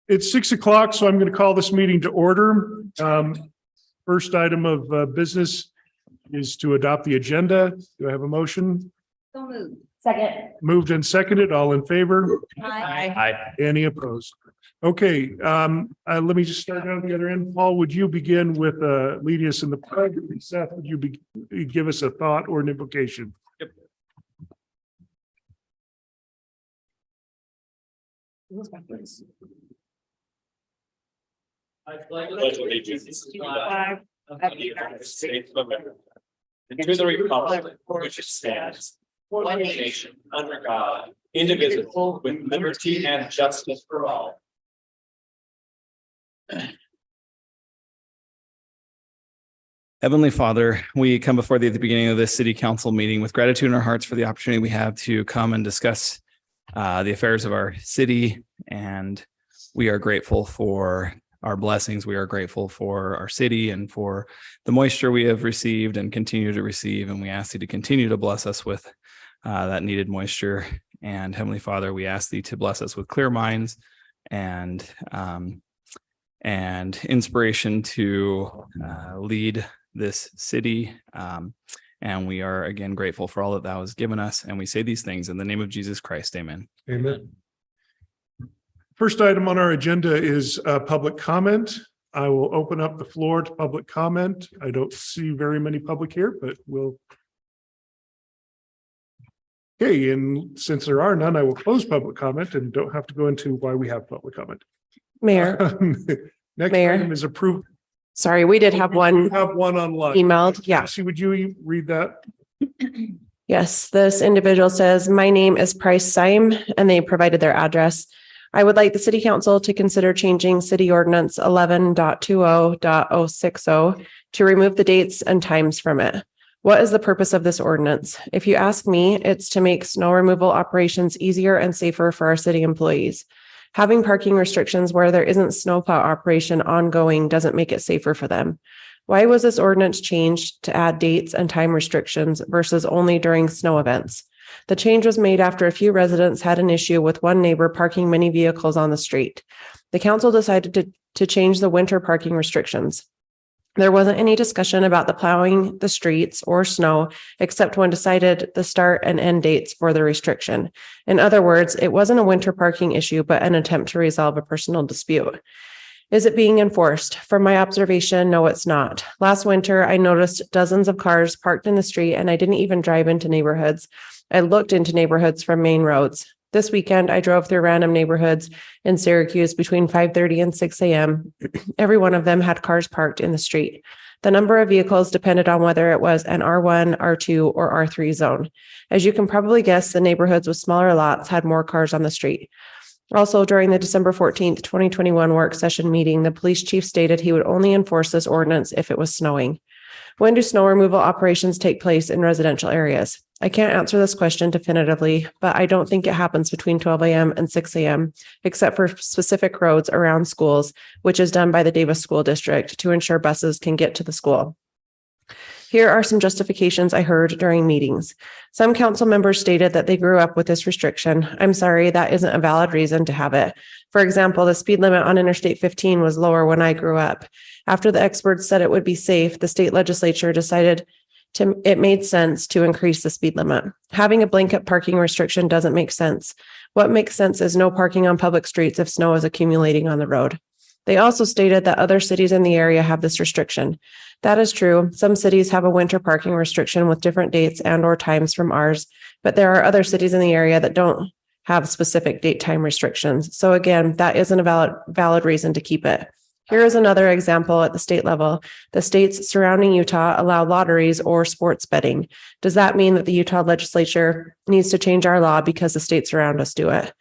It's 6 o'clock, so I'm going to call this meeting to order. First item of business is to adopt the agenda. Do I have a motion? So moved. Second. Moved and seconded. All in favor? Aye. Any opposed? Okay, let me just start on the other end. Paul, would you begin with leading us in the pledge? Seth, would you give us a thought or an invocation? Yep. I pledge allegiance to the flag of the United States of America and to the republic for which it stands, one nation under God, indivisible, with liberty and justice for all. Heavenly Father, we come before thee at the beginning of this city council meeting with gratitude in our hearts for the opportunity we have to come and discuss the affairs of our city. And we are grateful for our blessings. We are grateful for our city and for the moisture we have received and continue to receive. And we ask thee to continue to bless us with that needed moisture. And Heavenly Father, we ask thee to bless us with clear minds and inspiration to lead this city. And we are again grateful for all that thou hast given us. And we say these things in the name of Jesus Christ. Amen. Amen. First item on our agenda is public comment. I will open up the floor to public comment. I don't see very many public here, but we'll. Okay, and since there are none, I will close public comment and don't have to go into why we have public comment. Mayor, Next Mayor. item is approved. sorry, we did have one We have one online. emailed. Yeah. Cassie, would you read that? Yes, this individual says, my name is Price Syme, and they provided their address. I would like the city council to consider changing city ordinance 11.20.060 to remove the dates and times from it. What is the purpose of this ordinance? If you ask me, it's to make snow removal operations easier and safer for our city employees. Having parking restrictions where there isn't snowplow operation ongoing doesn't make it safer for them. Why was this ordinance changed to add dates and time restrictions versus only during snow events? The change was made after a few residents had an issue with one neighbor parking many vehicles on the street. The council decided to change the winter parking restrictions. There wasn't any discussion about the plowing the streets or snow, except when decided the start and end dates for the restriction. In other words, it wasn't a winter parking issue, but an attempt to resolve a personal dispute. Is it being enforced? From my observation, no, it's not. Last winter, I noticed dozens of cars parked in the street, and I didn't even drive into neighborhoods. I looked into neighborhoods from main roads. This weekend, I drove through random neighborhoods in Syracuse between 5:30 and 6 a.m. Every one of them had cars parked in the street. The number of vehicles depended on whether it was an R1, R2, or R3 zone. As you can probably guess, the neighborhoods with smaller lots had more cars on the street. Also, during the December 14th, 2021 work session meeting, the police chief stated he would only enforce this ordinance if it was snowing. When do snow removal operations take place in residential areas? I can't answer this question definitively, but I don't think it happens between 12 a.m. and 6 a.m., except for specific roads around schools, which is done by the Davis School District to ensure buses can get to the school. Here are some justifications I heard during meetings. Some council members stated that they grew up with this restriction. I'm sorry, that isn't a valid reason to have it. For example, the speed limit on Interstate 15 was lower when I grew up. After the experts said it would be safe, the state legislature decided it made sense to increase the speed limit. Having a blanket parking restriction doesn't make sense. What makes sense is no parking on public streets if snow is accumulating on the road. They also stated that other cities in the area have this restriction. That is true. Some cities have a winter parking restriction with different dates and or times from ours, but there are other cities in the area that don't have specific date time restrictions. So again, that isn't a valid reason to keep it. Here is another example at the state level. The states surrounding Utah allow lotteries or sports betting. Does that mean that the Utah legislature needs to change our law because the states around us do it?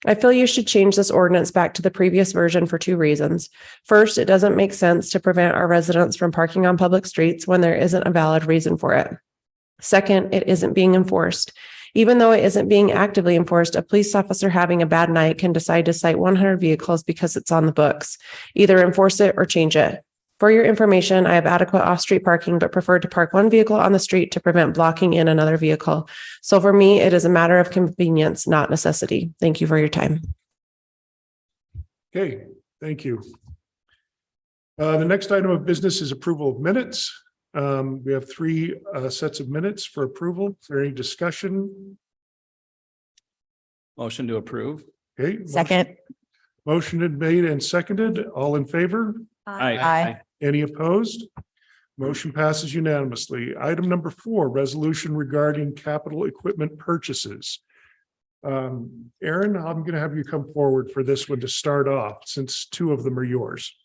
I feel you should change this ordinance back to the previous version for two reasons. First, it doesn't make sense to prevent our residents from parking on public streets when there isn't a valid reason for it. Second, it isn't being enforced. Even though it isn't being actively enforced, a police officer having a bad night can decide to cite 100 vehicles because it's on the books. Either enforce it or change it. For your information, I have adequate off-street parking, but prefer to park one vehicle on the street to prevent blocking in another vehicle. So for me, it is a matter of convenience, not necessity. Thank you for your time. Okay, thank you. The next item of business is approval of minutes. We have three sets of minutes for approval. Is there any discussion? Motion to approve. Okay. Second. Motion had made and seconded. All in favor? Aye. Any opposed? Motion passes unanimously. Item number 4, resolution regarding capital equipment purchases. Aaron, I'm going to have you come forward for this one to start off, since 2 of them are yours.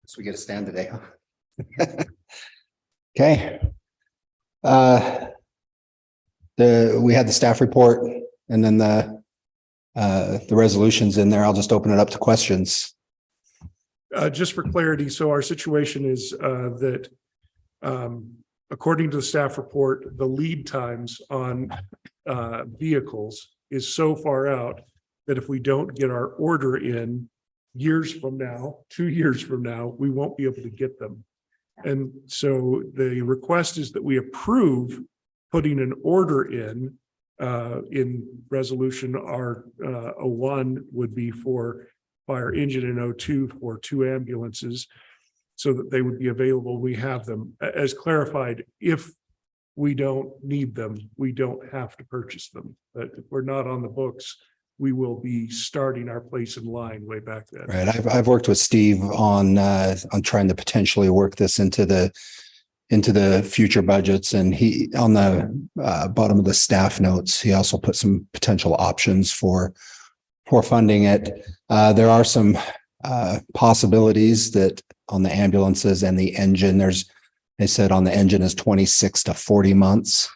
So we get a stand today, huh? Okay. We had the staff report and then the resolutions in there. I'll just open it up to questions. Just for clarity, so our situation is that according to the staff report, the lead times on vehicles is so far out that if we don't get our order in years from now, 2 years from now, we won't be able to get them. And so the request is that we approve putting an order in resolution R01 would be for fire engine and O2 for 2 ambulances so that they would be available. We have them. As clarified, if we don't need them, we don't have to purchase them. But if we're not on the books, we will be starting our place in line way back then. Right. I've worked with Steve on trying to potentially work this into the future budgets, and he on the bottom of the staff notes, he also put some potential options for funding it. There are some possibilities that on the ambulances and the engine, they said on the engine is 26 to 40 months.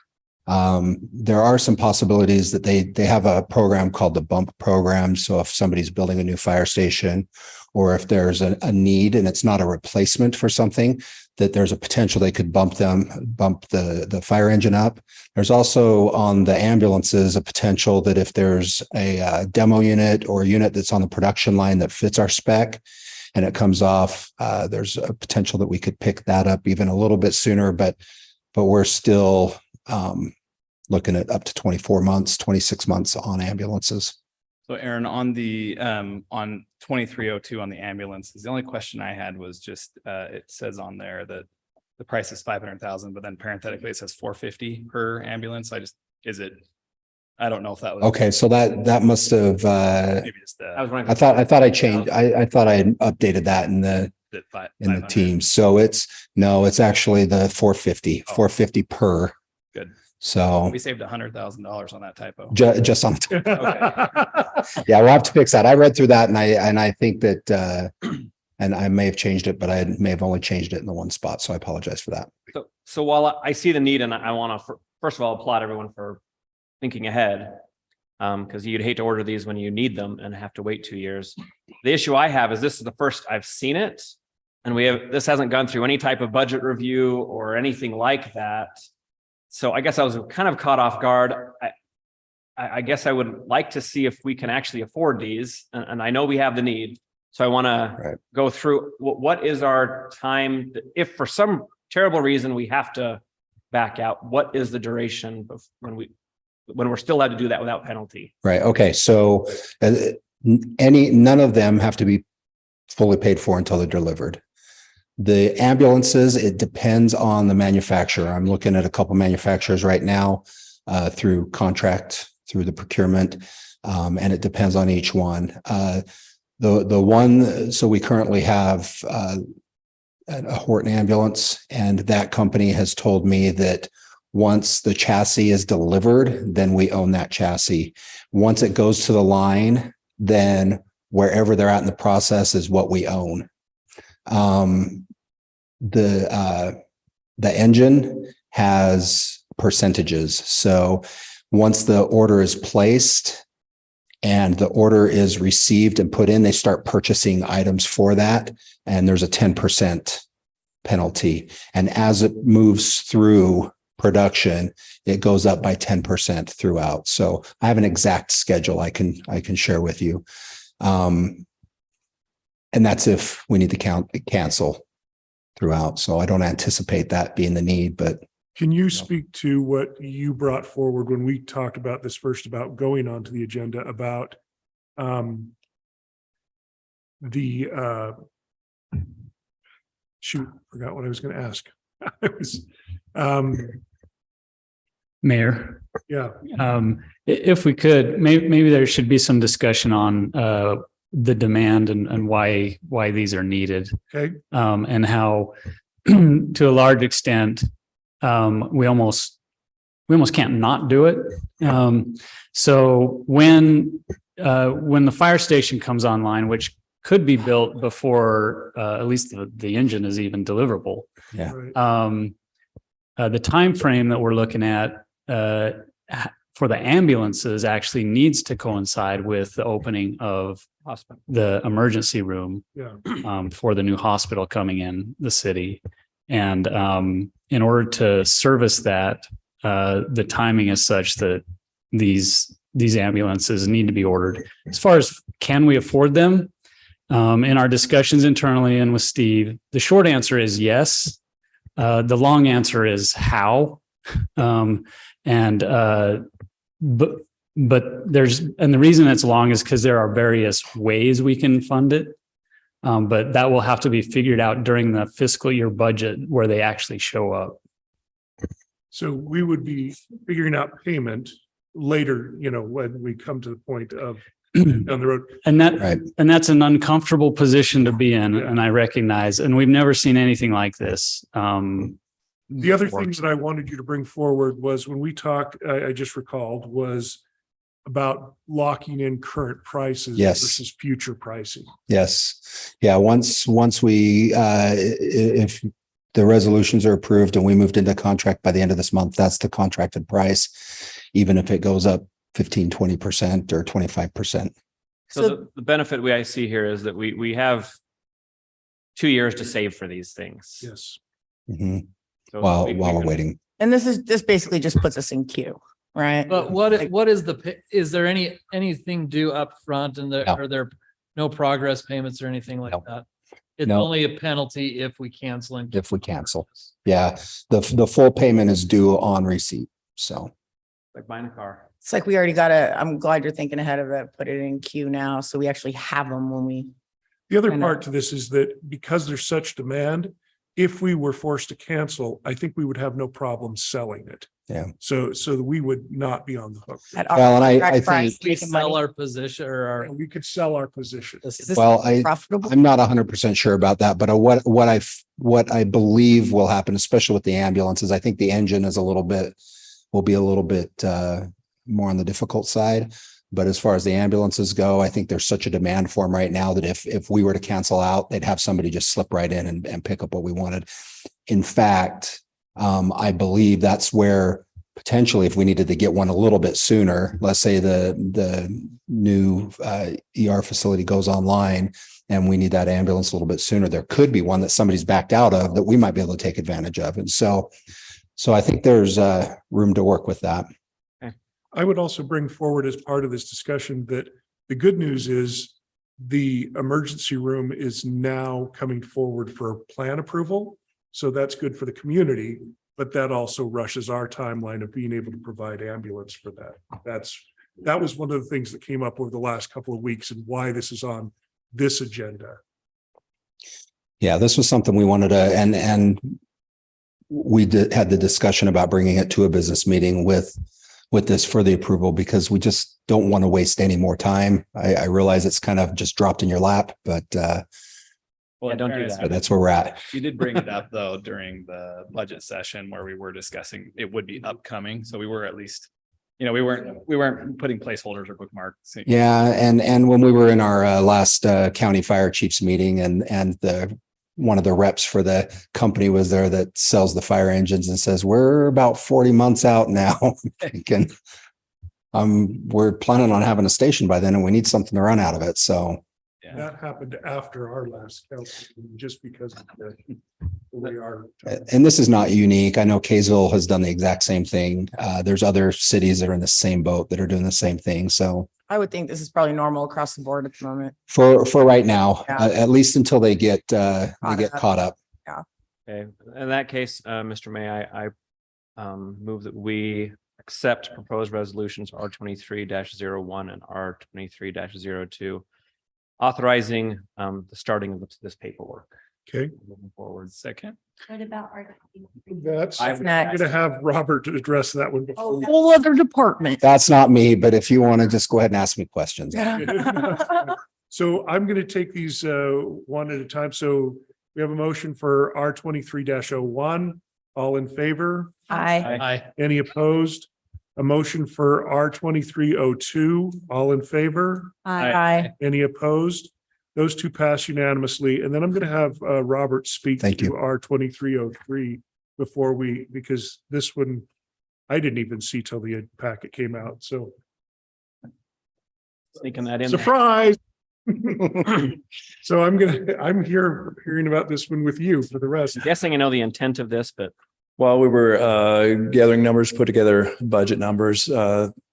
There are some possibilities that they have a program called the bump program. So if somebody's building a new fire station, or if there's a need and it's not a replacement for something, that there's a potential they could bump the fire engine up. There's also on the ambulances a potential that if there's a demo unit or a unit that's on the production line that fits our spec and it comes off, there's a potential that we could pick that up even a little bit sooner, but we're still looking at up to 24 months, 26 months on ambulances. So Aaron, on the on 2302 on the ambulances, the only question I had was just it says on there that the price is 500,000, but then parenthetically it says 450 per ambulance. I don't know if that was Okay, so that must have maybe just I thought I changed. I thought I had updated that in the team. So it's actually the 450 per. Good. So We saved $100,000 on that typo. just on, yeah, we'll have to fix that. I read through that and I think that, and I may have changed it, but I may have only changed it in the one spot. So I apologize for that. So while I see the need, and I want to first of all applaud everyone for thinking ahead, because you'd hate to order these when you need them and have to wait 2 years. The issue I have is this is the first I've seen it, and this hasn't gone through any type of budget review or anything like that. So I guess I was kind of caught off guard. I guess I would like to see if we can actually afford these, and I know we have the need. So I want to go through what is our time, if for some terrible reason we have to back out, what is the duration of when we're still allowed to do that without penalty? Right. Okay. So none of them have to be fully paid for until they're delivered. The ambulances, it depends on the manufacturer. I'm looking at a couple manufacturers right now through contract, through the procurement, and it depends on each one. The one, so we currently have a Horton ambulance, and that company has told me that once the chassis is delivered, then we own that chassis. Once it goes to the line, then wherever they're at in the process is what we own. The engine has percentages. So once the order is placed and the order is received and put in, they start purchasing items for that. And there's a 10% penalty. And as it moves through production, it goes up by 10% throughout. So I have an exact schedule I can share with you. And that's if we need to cancel. throughout. So I don't anticipate that being the need, but Can you speak to what you brought forward when we talked about this first, about going onto the agenda, about the shoot, forgot what I was going to ask. I was, Mayor, yeah, if we could, maybe there should be some discussion on the demand and why these are needed. okay, And how to a large extent, we almost can't not do it. So when the fire station comes online, which could be built before at least the engine is even deliverable. yeah. right. The time frame that we're looking at for the ambulances actually needs to coincide with the opening of Hospital. the emergency room Yeah, for the new hospital coming in the city. And in order to service that, the timing is such that these ambulances need to be ordered. As far as can we afford them? In our discussions internally and with Steve, the short answer is yes. The long answer is how. But the reason it's long is because there are various ways we can fund it. But that will have to be figured out during the fiscal year budget where they actually show up. so we would be figuring out payment later, when we come to the point of down the road. And Right. that's an uncomfortable position to be in, and I recognize, and we've never seen anything like this. The other thing that I wanted you to bring forward was when we talked, I just recalled, was about locking in current prices Yes. versus future pricing. Yes. Yeah. Once we, if the resolutions are approved and we moved into contract by the end of this month, that's the contracted price, even if it goes up 15, 20% or 25%. So the benefit I see here is that we have 2 years to save for these things. Yes. Mhm. So While we we're can- waiting. And this basically just puts us in queue, right? But what is is there anything due up front and No. are there no progress payments or anything like No. that? It's No. only a penalty if we cancel and. If we cancel. Yeah. The full payment is due on receipt. So, Like buying a car. It's like we already I'm glad you're thinking ahead of it, put it in queue now, so we actually have them when we. The other I know. part to this is that because there's such demand, if we were forced to cancel, I think we would have no problem selling it. Yeah. So that we would not be on the hook. at our Well, and I contract price, think- We making sell money. our position or our. We could sell our position. Is this well, profitable? I'm not 100% sure about that, but what I believe will happen, especially with the ambulances, I think the engine is will be a little bit more on the difficult side. But as far as the ambulances go, I think there's such a demand for them right now that if we were to cancel out, they'd have somebody just slip right in and pick up what we wanted. In fact, I believe that's where potentially if we needed to get one a little bit sooner, let's say the new ER facility goes online and we need that ambulance a little bit sooner, there could be one that somebody's backed out of that we might be able to take advantage of. And so I think there's room to work with that. I would also bring forward as part of this discussion that the good news is the emergency room is now coming forward for plan approval. So that's good for the community, but that also rushes our timeline of being able to provide ambulance for that. That was one of the things that came up over the last couple of weeks and why this is on this agenda. Yeah, this was something we wanted to, and we had the discussion about bringing it to a business meeting with this for the approval, because we just don't want to waste any more time. I realize it's kind of just dropped in your lap, but Well, don't do that. that's where we're at. You did bring it up though during the budget session where we were discussing it would be upcoming. So we were at least, we weren't putting placeholders or bookmarks. Yeah, and when we were in our last county fire chiefs meeting, and one of the reps for the company was there that sells the fire engines and says, we're about 40 months out now. Thinking, we're planning on having a station by then and we need something to run out of it. So That happened after our last council, just because of the way our. and this is not unique. I know Kaysville has done the exact same thing. There's other cities that are in the same boat that are doing the same thing. So I would think this is probably normal across the board at the moment. for right now, Yeah. at least until they get Caught up. caught up. Okay, in that case, Mr. May, I move that we accept proposed resolutions R 23-01 and R 23-02, authorizing the starting of this paperwork. Okay, Moving forward. Second. What about our? that's, I- I'm gonna have Robert address that one. before we- Whole other department. That's not me, but if you want to just go ahead and ask me questions. So I'm going to take these one at a time. So we have a motion for R 23-01. All in favor? Aye. Aye. Any opposed? A motion for R 23-02. All in favor? Aye. Any opposed? Those two pass unanimously. And then I'm going to have Robert speak Thank you. to R 23-03 before because this one I didn't even see till the packet came out. So Sneaking that in. surprise. So I'm hearing about this one with you for the rest. I'm guessing I know the intent of this, but While we were gathering numbers, put together budget numbers,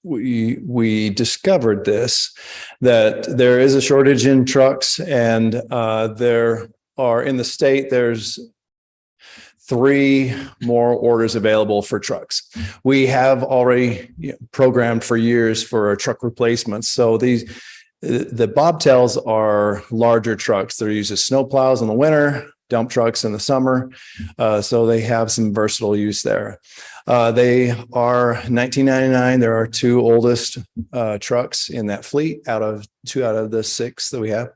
we discovered that there is a shortage in trucks, and there are in the state, there's 3 more orders available for trucks. We have already programmed for years for truck replacements. So the bobtails are larger trucks. They're used as snow plows in the winter, dump trucks in the summer. So they have some versatile use there. They are 1999. There are 2 oldest trucks in that fleet two out of the 6 that we have.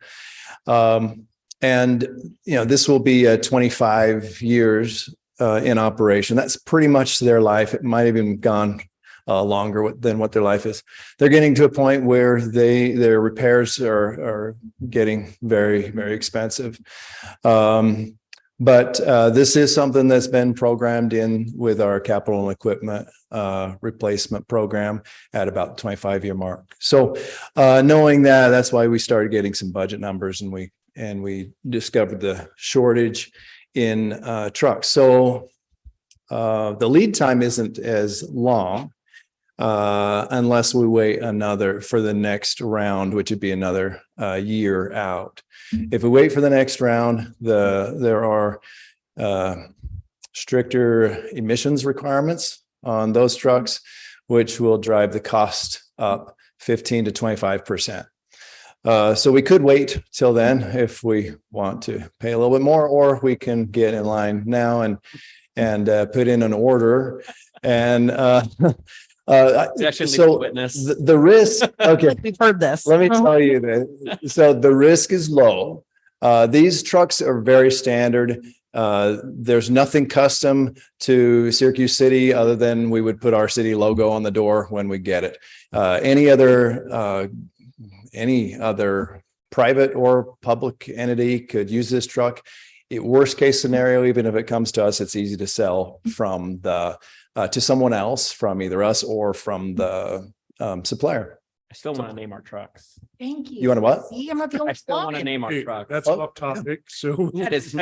And this will be 25 years in operation. That's pretty much their life. It might have even gone longer than what their life is. They're getting to a point where their repairs are getting very, very expensive. But this is something that's been programmed in with our capital and equipment replacement program at about the 25-year mark. So knowing that, that's why we started getting some budget numbers, and we discovered the shortage in trucks. So the lead time isn't as long unless we wait for the next round, which would be another year out. If we wait for the next round, there are stricter emissions requirements on those trucks, which will drive the cost up 15 to 25%. So we could wait till then if we want to pay a little bit more, or we can get in line now and put in an order. And so the risk, okay. We've heard this. Let me tell you that. So the risk is low. These trucks are very standard. There's nothing custom to Syracuse City other than we would put our city logo on the door when we get it. Any other private or public entity could use this truck. Worst case scenario, even if it comes to us, it's easy to sell from to someone else, from either us or from the supplier. I still want to name our trucks. Thank you. You want to what? See, I'm not the I only still want to one. name our Hey, trucks. that's off topic. So That is,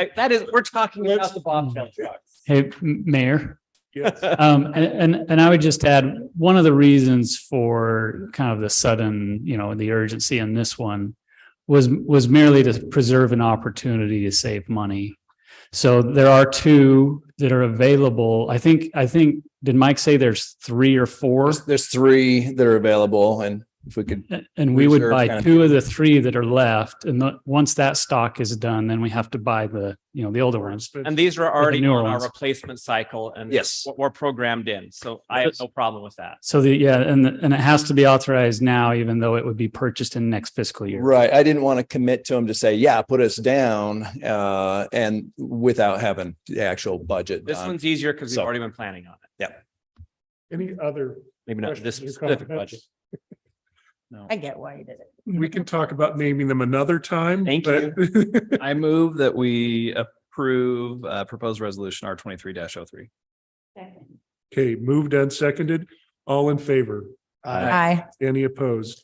we're talking about the bobtail trucks. Hey, Mayor. yes. And I would just add, one of the reasons for kind of the sudden, the urgency in this one was merely to preserve an opportunity to save money. So there are 2 that are available. I think, did Mike say there's 3 or 4? There's 3 that are available, and if we could, And we would reserve buy kind of- 2 of the 3 that are left. And once that stock is done, then we have to buy the older ones. And these are already newer on our ones. replacement cycle, and Yes. we're programmed in. So I have no problem with that. So and it has to be authorized now, even though it would be purchased in next fiscal year. right. I didn't want to commit to them to say, yeah, put us down, and without having the actual budget This done. one's easier because we've So- already been planning on it. Any other Maybe not this questions or specific comments? budget. I get why you did it. We can talk about naming them another time. Thank but- I move that we approve proposed resolution R 23-03. Okay, moved and seconded. All in favor? Aye. Any opposed?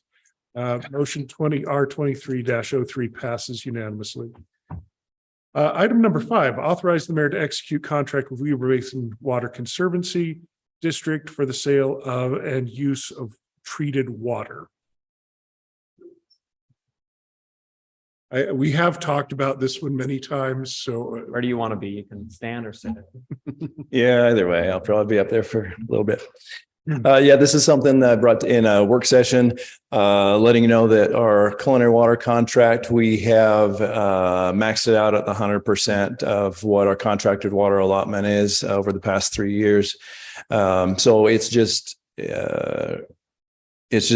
Motion R 23-03 passes unanimously. Item number 5, authorize the mayor to execute contract with Weber Basin Water Conservancy District for the sale of and use of treated water. We have talked about this one many times, so Where do you want to be? You can stand or sit. Yeah, either way, I'll probably be up there for a little bit. Yeah, this is something that I brought in a work session, letting you know that our culinary water contract, we have maxed it out at 100% of what our contracted water allotment is over the past 3 years. So it's just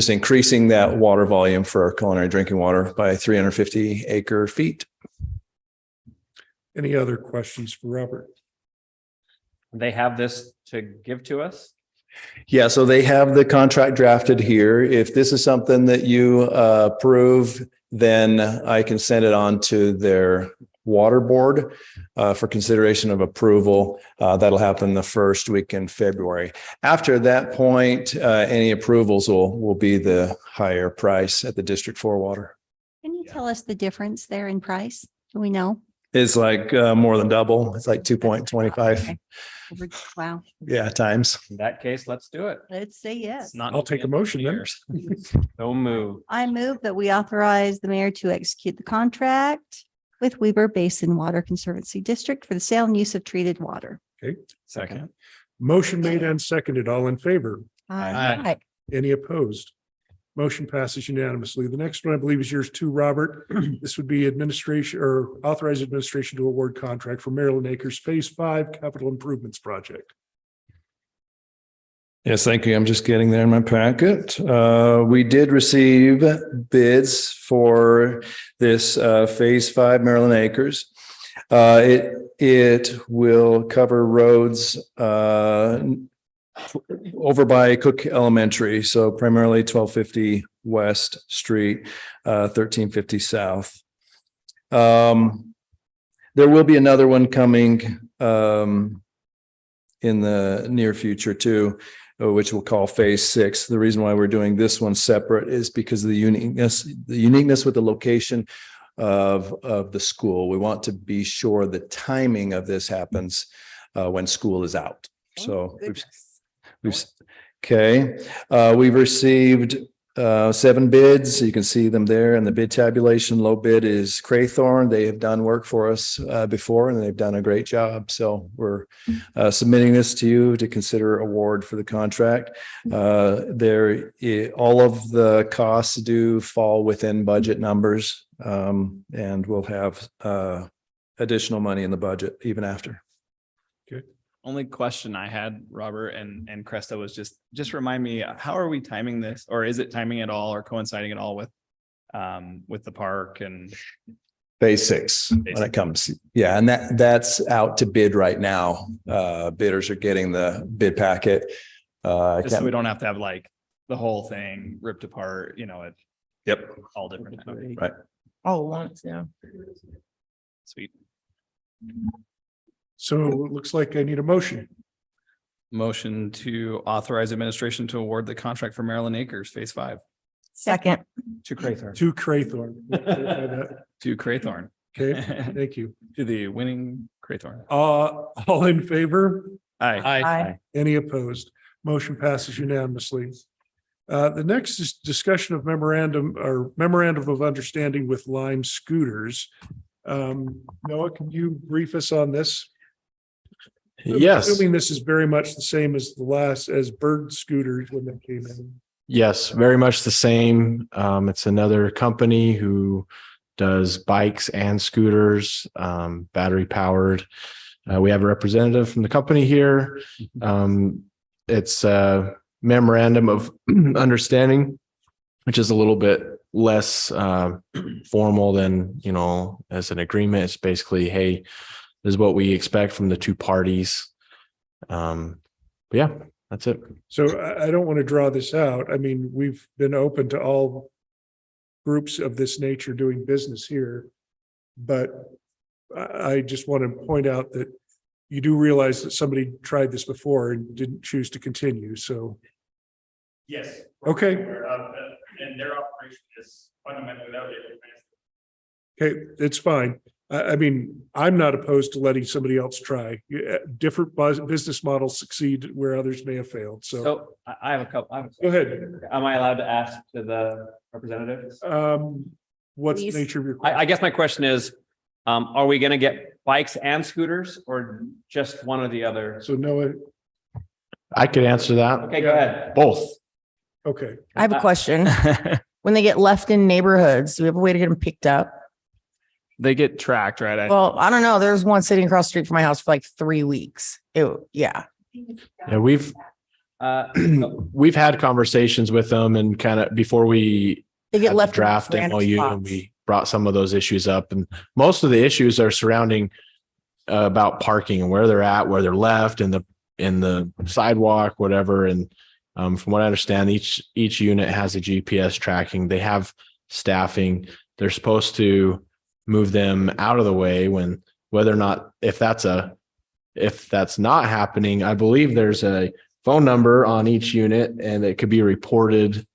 increasing that water volume for our culinary drinking water by 350 acre feet. any other questions for Robert? They have this to give to us. Yeah, so they have the contract drafted here. If this is something that you approve, then I can send it on to their water board for consideration of approval. That'll happen the first week in February. After that point, any approvals will be the higher price at the District 4 water. Can you tell us the difference there in price? Do we know? It's like more than double. It's like 2.25. Okay. Wow. Yeah, times. In that case, let's do it. Let's say yes. It's not. I'll take a motion then. Don't move. I move that we authorize the mayor to execute the contract with Weber Basin Water Conservancy District for the sale and use of treated water. Second. Motion made and seconded. All in favor? Aye. Any opposed? Motion passes unanimously. The next one, I believe, is yours too, Robert. This would be administration or authorize administration to award contract for Maryland Acres Phase 5 Capital Improvements Project. Yes, thank you. I'm just getting there in my packet. We did receive bids for this Phase 5 Maryland Acres. It will cover roads over by Cook Elementary, so primarily 1250 West Street, 1350 South. There will be another one coming in the near future too, which we'll call Phase 6. The reason why we're doing this one separate is because of the uniqueness with the location of the school. We want to be sure the timing of this happens when school is out. So we've received 7 bids. You can see them there in the bid tabulation. Low bid is Craythorne. They have done work for us before, and they've done a great job. So we're submitting this to you to consider award for the contract. All of the costs do fall within budget numbers, and we'll have additional money in the budget even after. Only question I had, Robert and Cresta, was just remind me, how are we timing this, or is it timing at all or coinciding at all with the park and Phase 6 when it comes. Yeah. And that's out to bid right now. Bidders are getting the bid packet. just so we don't have to have like the whole thing ripped apart, Yep. all different. Okay. Right. All at once, yeah. Sweet. So it looks like I need a motion. Motion to authorize administration to award the contract for Maryland Acres Phase 5 Second. To Craythorne. To Craythorne. to Craythorne. Okay, thank you. To the winning Craythorne. All in favor? Aye. Aye. Any opposed? Motion passes unanimously. The next is discussion of memorandum of understanding with Lime Scooters. Noah, can you brief us on this? Yes. Assuming this is very much the same as as Bird Scooters when they came in. Yes, very much the same. It's another company who does bikes and scooters, battery powered. We have a representative from the company here. It's a memorandum of understanding, which is a little bit less formal than, as an agreement. It's basically, hey, this is what we expect from the two parties. But yeah, that's it. So I don't want to draw this out. I mean, we've been open to all groups of this nature doing business here. But I just want to point out that you do realize that somebody tried this before and didn't choose to continue. So. Yes. Okay. And their operation is fundamentally that way. Okay, it's fine. I mean, I'm not opposed to letting somebody else try. Different business models succeed where others may have failed. So I have a couple. Go ahead. Am I allowed to ask to the representatives? What's the Please. nature of your question? I guess my question is, are we going to get bikes and scooters or just one or the other? So Noah, I could answer that. Okay, go ahead. Both. okay. I have a question. When they get left in neighborhoods, do we have a way to get them picked up? They get tracked, right? Well, I don't know. There's one sitting across the street from my house for like 3 weeks. Yeah. Yeah, we've had conversations with them and kind of before we They get had the left. in draft random MOU and spots. we brought some of those issues up, and most of the issues are surrounding about parking and where they're at, where they're left in the sidewalk, whatever. And from what I understand, each unit has a GPS tracking. They have staffing. They're supposed to move them out of the way when whether or not if that's not happening. I believe there's a phone number on each unit and it could be reported.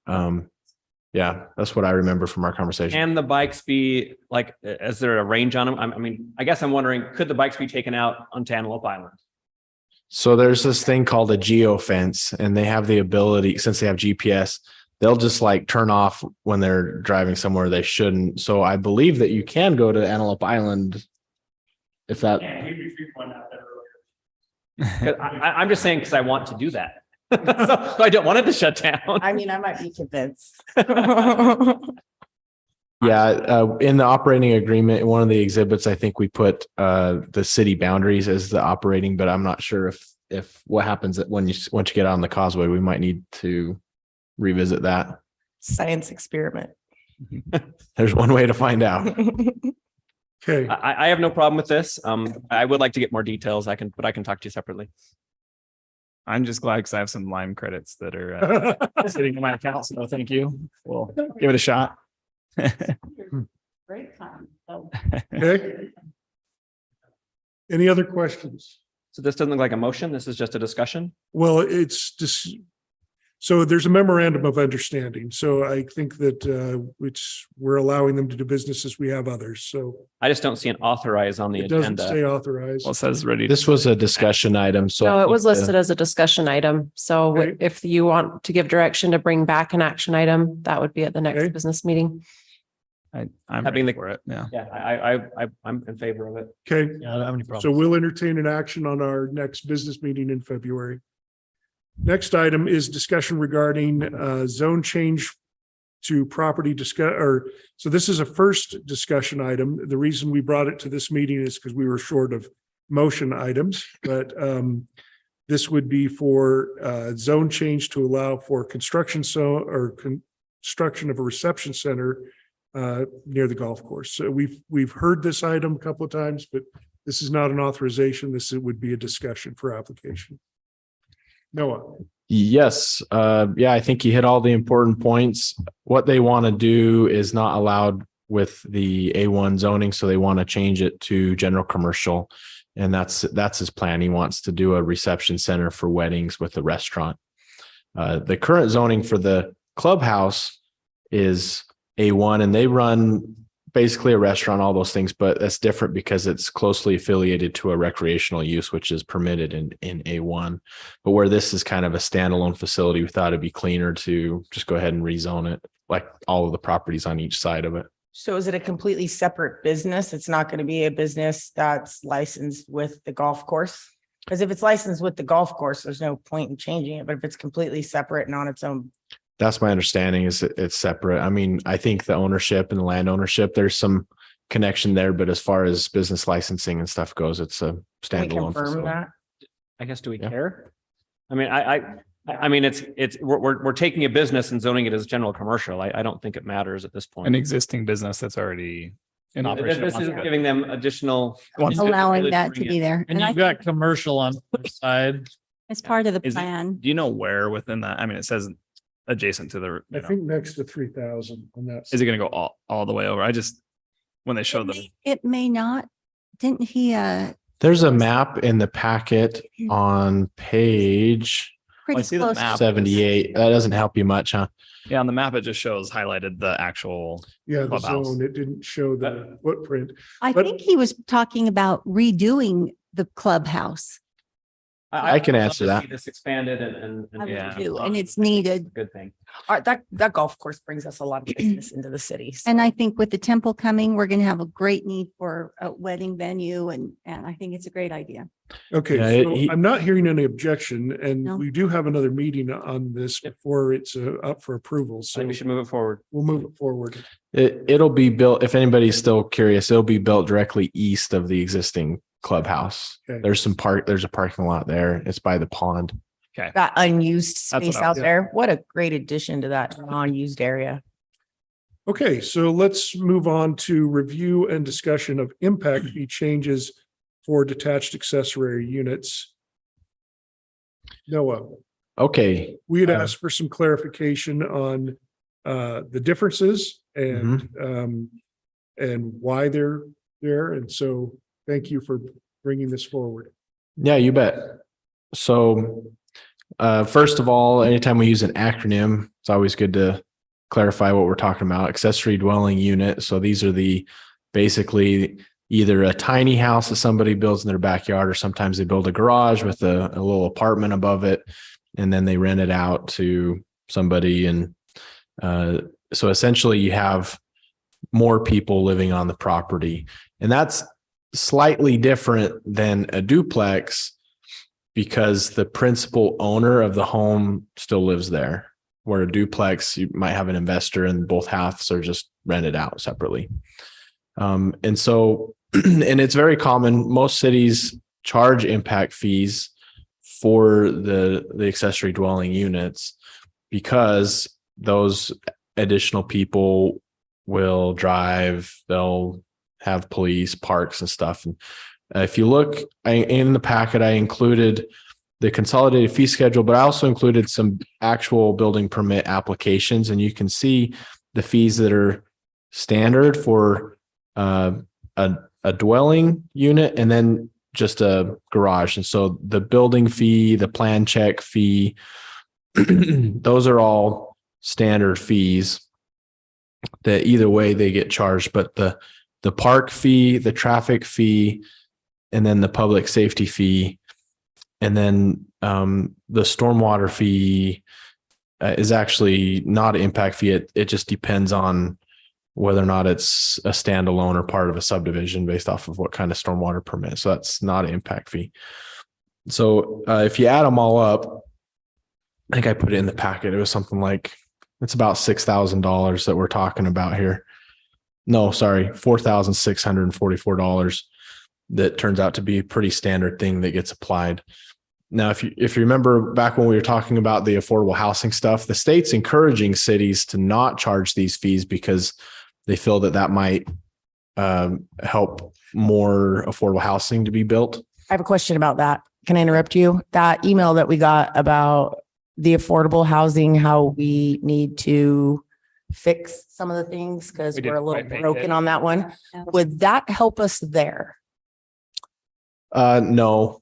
Yeah, that's what I remember from our conversation. Can the bikes be like, is there a range on them? I mean, I guess I'm wondering, could the bikes be taken out on Antelope Island? So there's this thing called a geo fence, and they have the ability, since they have GPS, they'll just like turn off when they're driving somewhere they shouldn't. So I believe that you can go to Antelope Island if that. I'm just saying, because I want to do that. So I don't want it to shut down. I mean, I might be convinced. Yeah, in the operating agreement, in one of the exhibits, I think we put the city boundaries as the operating, but I'm not sure if what happens once you get on the causeway, we might need to revisit that. Science experiment. There's one way to find out. Okay. I have no problem with this. I would like to get more details. But I can talk to you separately. I'm just glad because I have some Lime credits that are sitting in my account. So thank you. We'll give it a shot. Great time. Okay. Any other questions? So this doesn't look like a motion. This is just a discussion. Well, it's just, so there's a memorandum of understanding. So I think that we're allowing them to do business as we have others. So I just don't see an authorize on the it doesn't agenda. say authorized. Well, it says ready. This was a discussion item, so. No, I it was think, listed as a discussion item. So Okay. if you want to give direction to bring back an action item, that would be at the next Okay. business meeting. I'm Having ready the- for it. Yeah. Yeah, I'm in favor of it. Okay. Yeah, I don't have any So problem. we'll entertain an action on our next business meeting in February. Next item is discussion regarding zone change to property so this is a first discussion item. The reason we brought it to this meeting is because we were short of motion items, but this would be for zone change to allow for construction construction of a reception center near the golf course. So we've heard this item a couple of times, but this is not an authorization. This would be a discussion for application. Noah. Yes, yeah, I think you hit all the important points. What they want to do is not allowed with the A1 zoning, so they want to change it to general commercial. And that's his plan. He wants to do a reception center for weddings with a restaurant. The current zoning for the clubhouse is A1, and they run basically a restaurant, all those things, but that's different because it's closely affiliated to a recreational use, which is permitted in A1. But where this is kind of a standalone facility, we thought it'd be cleaner to just go ahead and rezone it, like all of the properties on each side of it. So is it a completely separate business? It's not going to be a business that's licensed with the golf course? Because if it's licensed with the golf course, there's no point in changing it. But if it's completely separate and on its own. That's my understanding, is it's separate. I mean, I think the ownership and the land ownership, there's some connection there, but as far as business licensing and stuff goes, it's a Can we standalone confirm facility. that? I guess, do we Yeah. care? I mean, I mean, we're taking a business and zoning it as general commercial. I don't think it matters at this point. An existing business that's already in operation. This is giving them additional. Allowing that to be there. And And I you've got commercial on the other side. it's part of the Is it- plan. Do you know where within that? I mean, it says adjacent to the, I think next to 3,000 on that. is it going to go all the way over? When they show the, It may not. Didn't he, There's a map in the packet on page I pretty see the close? map. 78. That doesn't help you much, huh? yeah, on the map, it just shows highlighted the actual. Yeah, the Clubhouse. zone. It didn't show the footprint. I But- think he was talking about redoing the clubhouse. I can would love answer to that. see This expanded I and. would too, and it's needed. Good thing. That golf course brings us a lot of business into the city. so- And I think with the temple coming, we're going to have a great need for a wedding venue and I think it's a great idea. Okay, Yeah, so I'm not hearing any objection, and No. we do have another meeting on this before it's up for approval, I so think we should move it forward. we'll move it forward. It'll be built, if anybody's still curious, it'll be built directly east of the existing clubhouse. Okay. There's a parking lot there. It's by the pond. That unused That's what space I- out there. What a great addition to that non-used area. Okay, so let's move on to review and discussion of impact fee changes for detached accessory units. Noah, Okay, we had asked for some clarification on the differences and why they're there. And so thank you for bringing this forward. yeah, you bet. So, first of all, anytime we use an acronym, it's always good to clarify what we're talking about. Accessory dwelling unit. So these are basically either a tiny house that somebody builds in their backyard, or sometimes they build a garage with a little apartment above it, and then they rent it out to somebody. And so essentially you have more people living on the property, and that's slightly different than a duplex because the principal owner of the home still lives there, where a duplex, you might have an investor and both halves are just rented out separately. And so, and it's very common, most cities charge impact fees for the accessory dwelling units because those additional people will drive, they'll have police, parks and stuff. And if you look in the packet, I included the consolidated fee schedule, but I also included some actual building permit applications, and you can see the fees that are standard for a dwelling unit and then just a garage. And so the building fee, the plan check fee, those are all standard fees that either way they get charged, but the park fee, the traffic fee, and then the public safety fee, and then the stormwater fee is actually not an impact fee. It just depends on whether or not it's a standalone or part of a subdivision based off of what kind of stormwater permit. So that's not an impact fee. So if you add them all up, I think I put it in the packet. It was something like, it's about $6,000 that we're talking about here. No, sorry, $4,644. That turns out to be a pretty standard thing that gets applied. Now, if you remember back when we were talking about the affordable housing stuff, the state's encouraging cities to not charge these fees because they feel that might help more affordable housing to be built. I have a question about that. Can I interrupt you? That email that we got about the affordable housing, how we need to fix some of the things because We didn't we're a little quite make broken it. on that one. Would that help us there? No.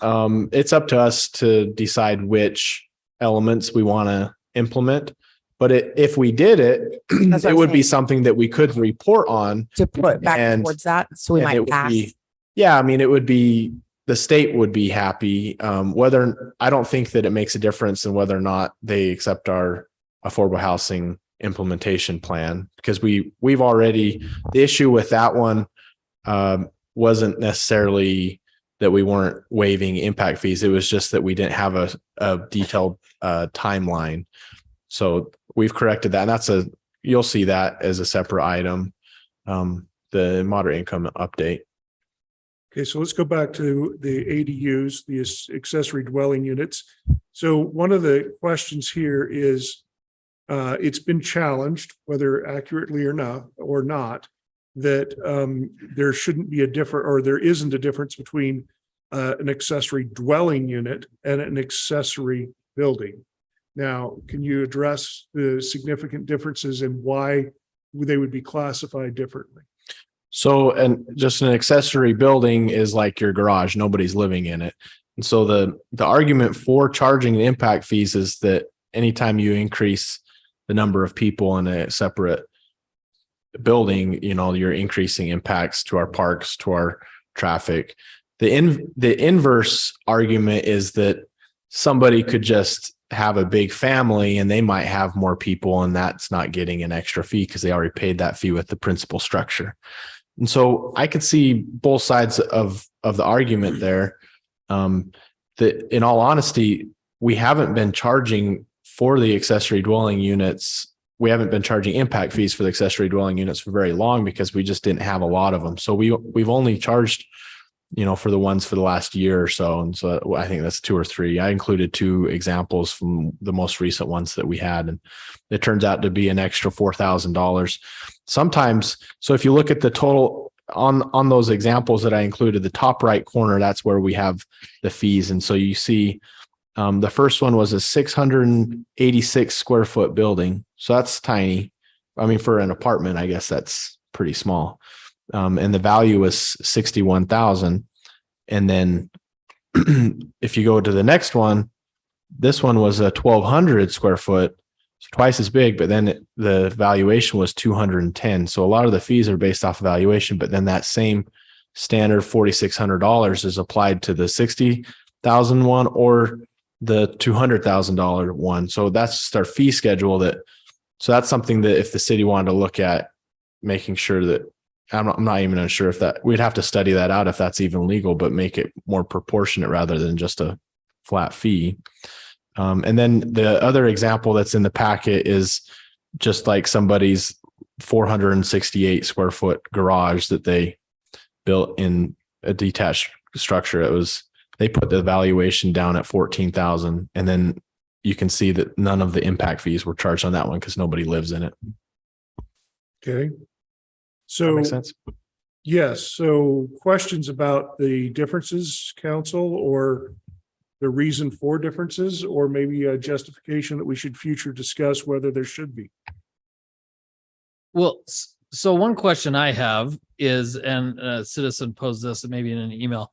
It's up to us to decide which elements we want to implement. But if we did it, That's what it I'm would be saying. something that we could report on. To put back And- towards that, so we and it might would pass. Yeah, I mean, it would be, the state would be happy. I don't think that it makes a difference in whether or not they accept our affordable housing implementation plan, because we've already, the issue with that one wasn't necessarily that we weren't waiving impact fees. It was just that we didn't have a detailed timeline. So we've corrected that. And you'll see that as a separate item, the moderate income update. Okay, so let's go back to the ADUs, the accessory dwelling units. So one of the questions here is, it's been challenged, whether accurately or not, that there shouldn't be there isn't a difference between an accessory dwelling unit and an accessory building. Now, can you address the significant differences and why they would be classified differently? So, and just an accessory building is like your garage, nobody's living in it. And so the argument for charging the impact fees is that anytime you increase the number of people in a separate building, you're increasing impacts to our parks, to our traffic. the inverse argument is that somebody could just have a big family and they might have more people, and that's not getting an extra fee because they already paid that fee with the principal structure. And so I could see both sides of the argument there. That in all honesty, we haven't been charging for the accessory dwelling units. We haven't been charging impact fees for the accessory dwelling units for very long because we just didn't have a lot of them. So we've only charged, for the ones for the last year or so. And so I think that's 2 or 3. I included 2 examples from the most recent ones that we had. And it turns out to be an extra $4,000 sometimes. So if you look at the total on those examples that I included, the top right corner, that's where we have the fees. And so you see the first one was a 686 square foot building. So that's tiny. I mean, for an apartment, I guess that's pretty small. And the value was 61,000. And then if you go to the next one, this one was a 1,200 square foot, so twice as big, but then the valuation was 210. So a lot of the fees are based off valuation, but then that same standard $4,600 is applied to the 60,000 one or the $200,000 one. So that's just our fee schedule. So that's something that if the city wanted to look at, making sure that I'm not even unsure if that we'd have to study that out if that's even legal, but make it more proportionate rather than just a flat fee. And then the other example that's in the packet is just like somebody's 468 square foot garage that they built in a detached structure. They put the valuation down at 14,000, and then you can see that none of the impact fees were charged on that one because nobody lives in it. Okay. That So, makes sense. yes, so questions about the differences, council, or the reason for differences, or maybe a justification that we should future discuss whether there should be. Well, so one question I have is, and a citizen posed this maybe in an email,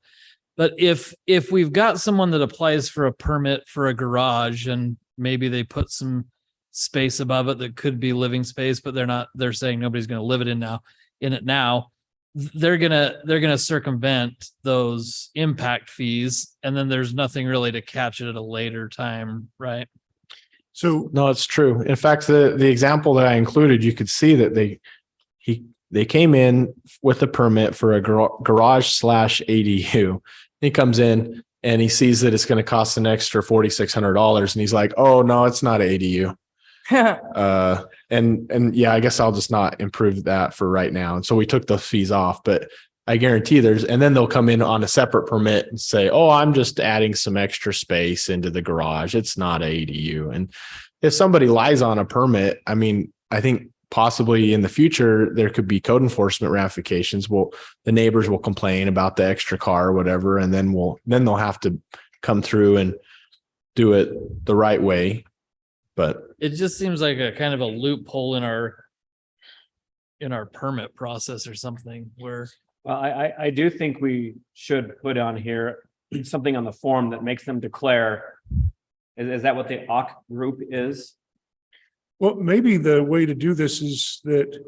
but if we've got someone that applies for a permit for a garage and maybe they put some space above it that could be living space, but they're saying nobody's going to live in it now, they're gonna circumvent those impact fees, and then there's nothing really to catch it at a later time, right? So, No, it's true. In fact, the example that I included, you could see that they came in with a permit for a garage / ADU. He comes in and he sees that it's going to cost an extra $4,600, and he's like, "Oh no, it's not an ADU." And yeah, I guess I'll just not improve that for right now. And so we took those fees off, but I guarantee and then they'll come in on a separate permit and say, "Oh, I'm just adding some extra space into the garage. It's not an ADU." And if somebody lies on a permit, I mean, I think possibly in the future, there could be code enforcement ramifications. Well, the neighbors will complain about the extra car or whatever, and then they'll have to come through and do it the right way. But It just seems like a kind of a loophole in our permit process or something where. Well, I do think we should put on here something on the form that makes them declare. Is that what the AUK group is? well, maybe the way to do this is that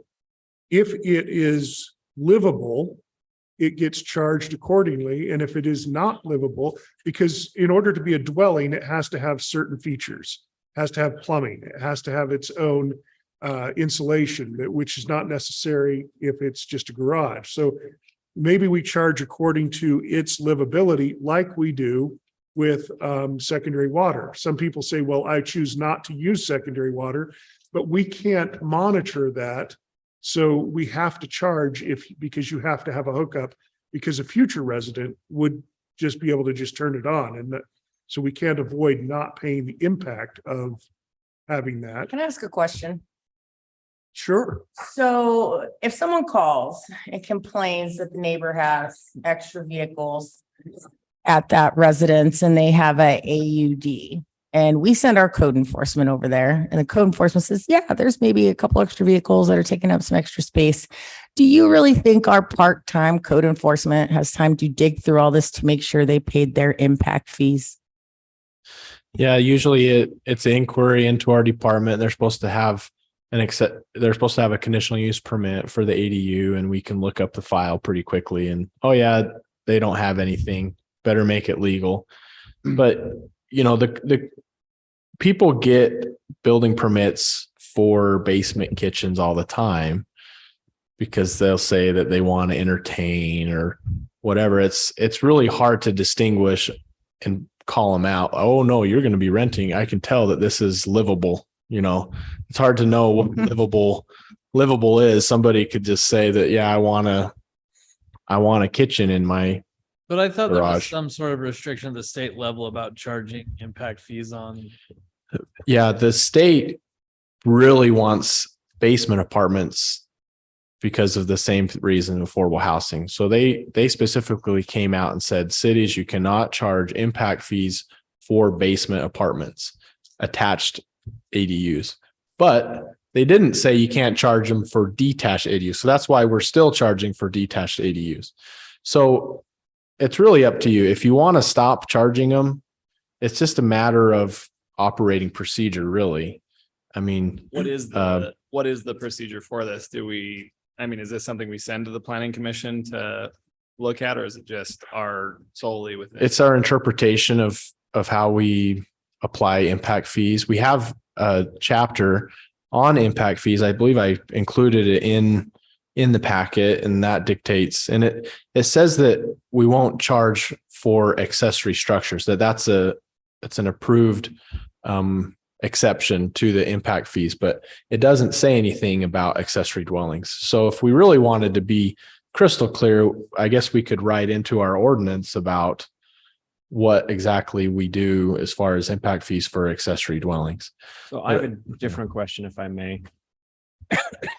if it is livable, it gets charged accordingly. And if it is not livable, because in order to be a dwelling, it has to have certain features, has to have plumbing, it has to have its own insulation, which is not necessary if it's just a garage. So maybe we charge according to its livability, like we do with secondary water. Some people say, well, I choose not to use secondary water, but we can't monitor that. So we have to charge because you have to have a hookup, because a future resident would just be able to just turn it on. And so we can't avoid not paying the impact of having that. Can I ask a question? Sure. So if someone calls and complains that the neighbor has extra vehicles at that residence and they have a AUD, and we send our code enforcement over there, and the code enforcement says, yeah, there's maybe a couple extra vehicles that are taking up some extra space. Do you really think our part-time code enforcement has time to dig through all this to make sure they paid their impact fees? yeah, usually it's an inquiry into our department. They're supposed to have a conditional use permit for the ADU, and we can look up the file pretty quickly. And oh yeah, they don't have anything, better make it legal. But, the people get building permits for basement kitchens all the time because they'll say that they want to entertain or whatever. It's really hard to distinguish and call them out. Oh no, you're going to be renting. I can tell that this is livable. It's hard to know what livable is. Somebody could just say that, yeah, I want a kitchen in my But I thought there was garage. some sort of restriction at the state level about charging impact fees on. Yeah, the state really wants basement apartments because of the same reason, affordable housing. So they specifically came out and said, cities, you cannot charge impact fees for basement apartments, attached ADUs. But they didn't say you can't charge them for detached ADUs. So that's why we're still charging for detached ADUs. So it's really up to you. If you want to stop charging them, it's just a matter of operating procedure, really. I mean, What is the procedure for this? Is this something we send to the planning commission to look at, or is it just solely within? it's our interpretation of how we apply impact fees. We have a chapter on impact fees. I believe I included it in the packet, and that dictates, and it says that we won't charge for accessory structures, it's an approved exception to the impact fees, but it doesn't say anything about accessory dwellings. So if we really wanted to be crystal clear, I guess we could write into our ordinance about what exactly we do as far as impact fees for accessory dwellings. So I have a different question, if I may.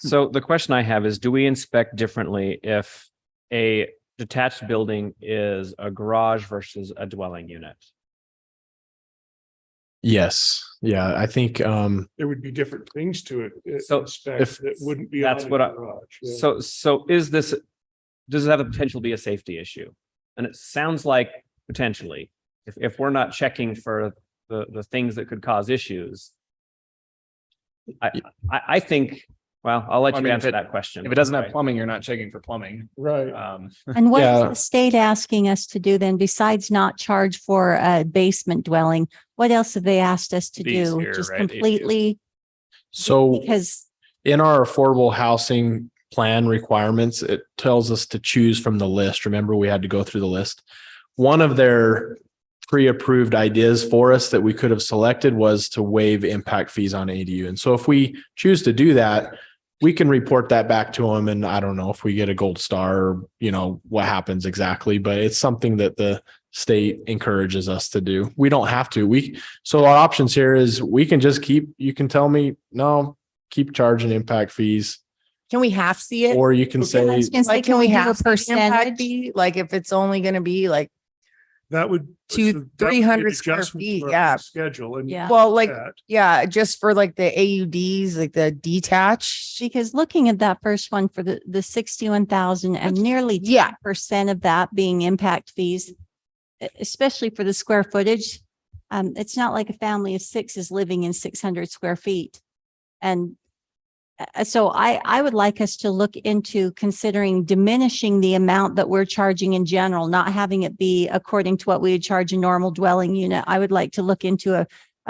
So the question I have is, do we inspect differently if a detached building is a garage versus a dwelling unit? Yes. Yeah. I think, There would be different things to it. So Inspect that wouldn't be. that's on what a I- garage. Yeah. So does it have the potential to be a safety issue? And it sounds like potentially, if we're not checking for the things that could cause issues. I think, well, I'll let you answer that question. If it doesn't have plumbing, you're not checking for plumbing. Right. And what Yeah. is the state asking us to do then, besides not charge for a basement dwelling? What else have they asked us to These do? here, Just right, completely, so because in our affordable housing plan requirements, it tells us to choose from the list. Remember, we had to go through the list. One of their pre-approved ideas for us that we could have selected was to waive impact fees on ADU. And so if we choose to do that, we can report that back to them. And I don't know if we get a gold star or, what happens exactly, but it's something that the state encourages us to do. We don't have to. So our options here is we can just you can tell me, no, keep charging impact fees, Can we half see it? or you can say, Like, can we do a have the impact percentage? fee? Like, if it's only gonna be like, That would. Two- so that would be an 300 square adjustment feet, to our yeah. Schedule and. Yeah. well, like, that. yeah, just for like the AUDs, like the detached. because looking at that first one for the 61,000 and nearly Yeah. 10% of that being impact fees, especially for the square footage. It's not like a family of six is living in 600 square feet. And so I would like us to look into considering diminishing the amount that we're charging in general, not having it be according to what we would charge a normal dwelling unit. I would like to look into a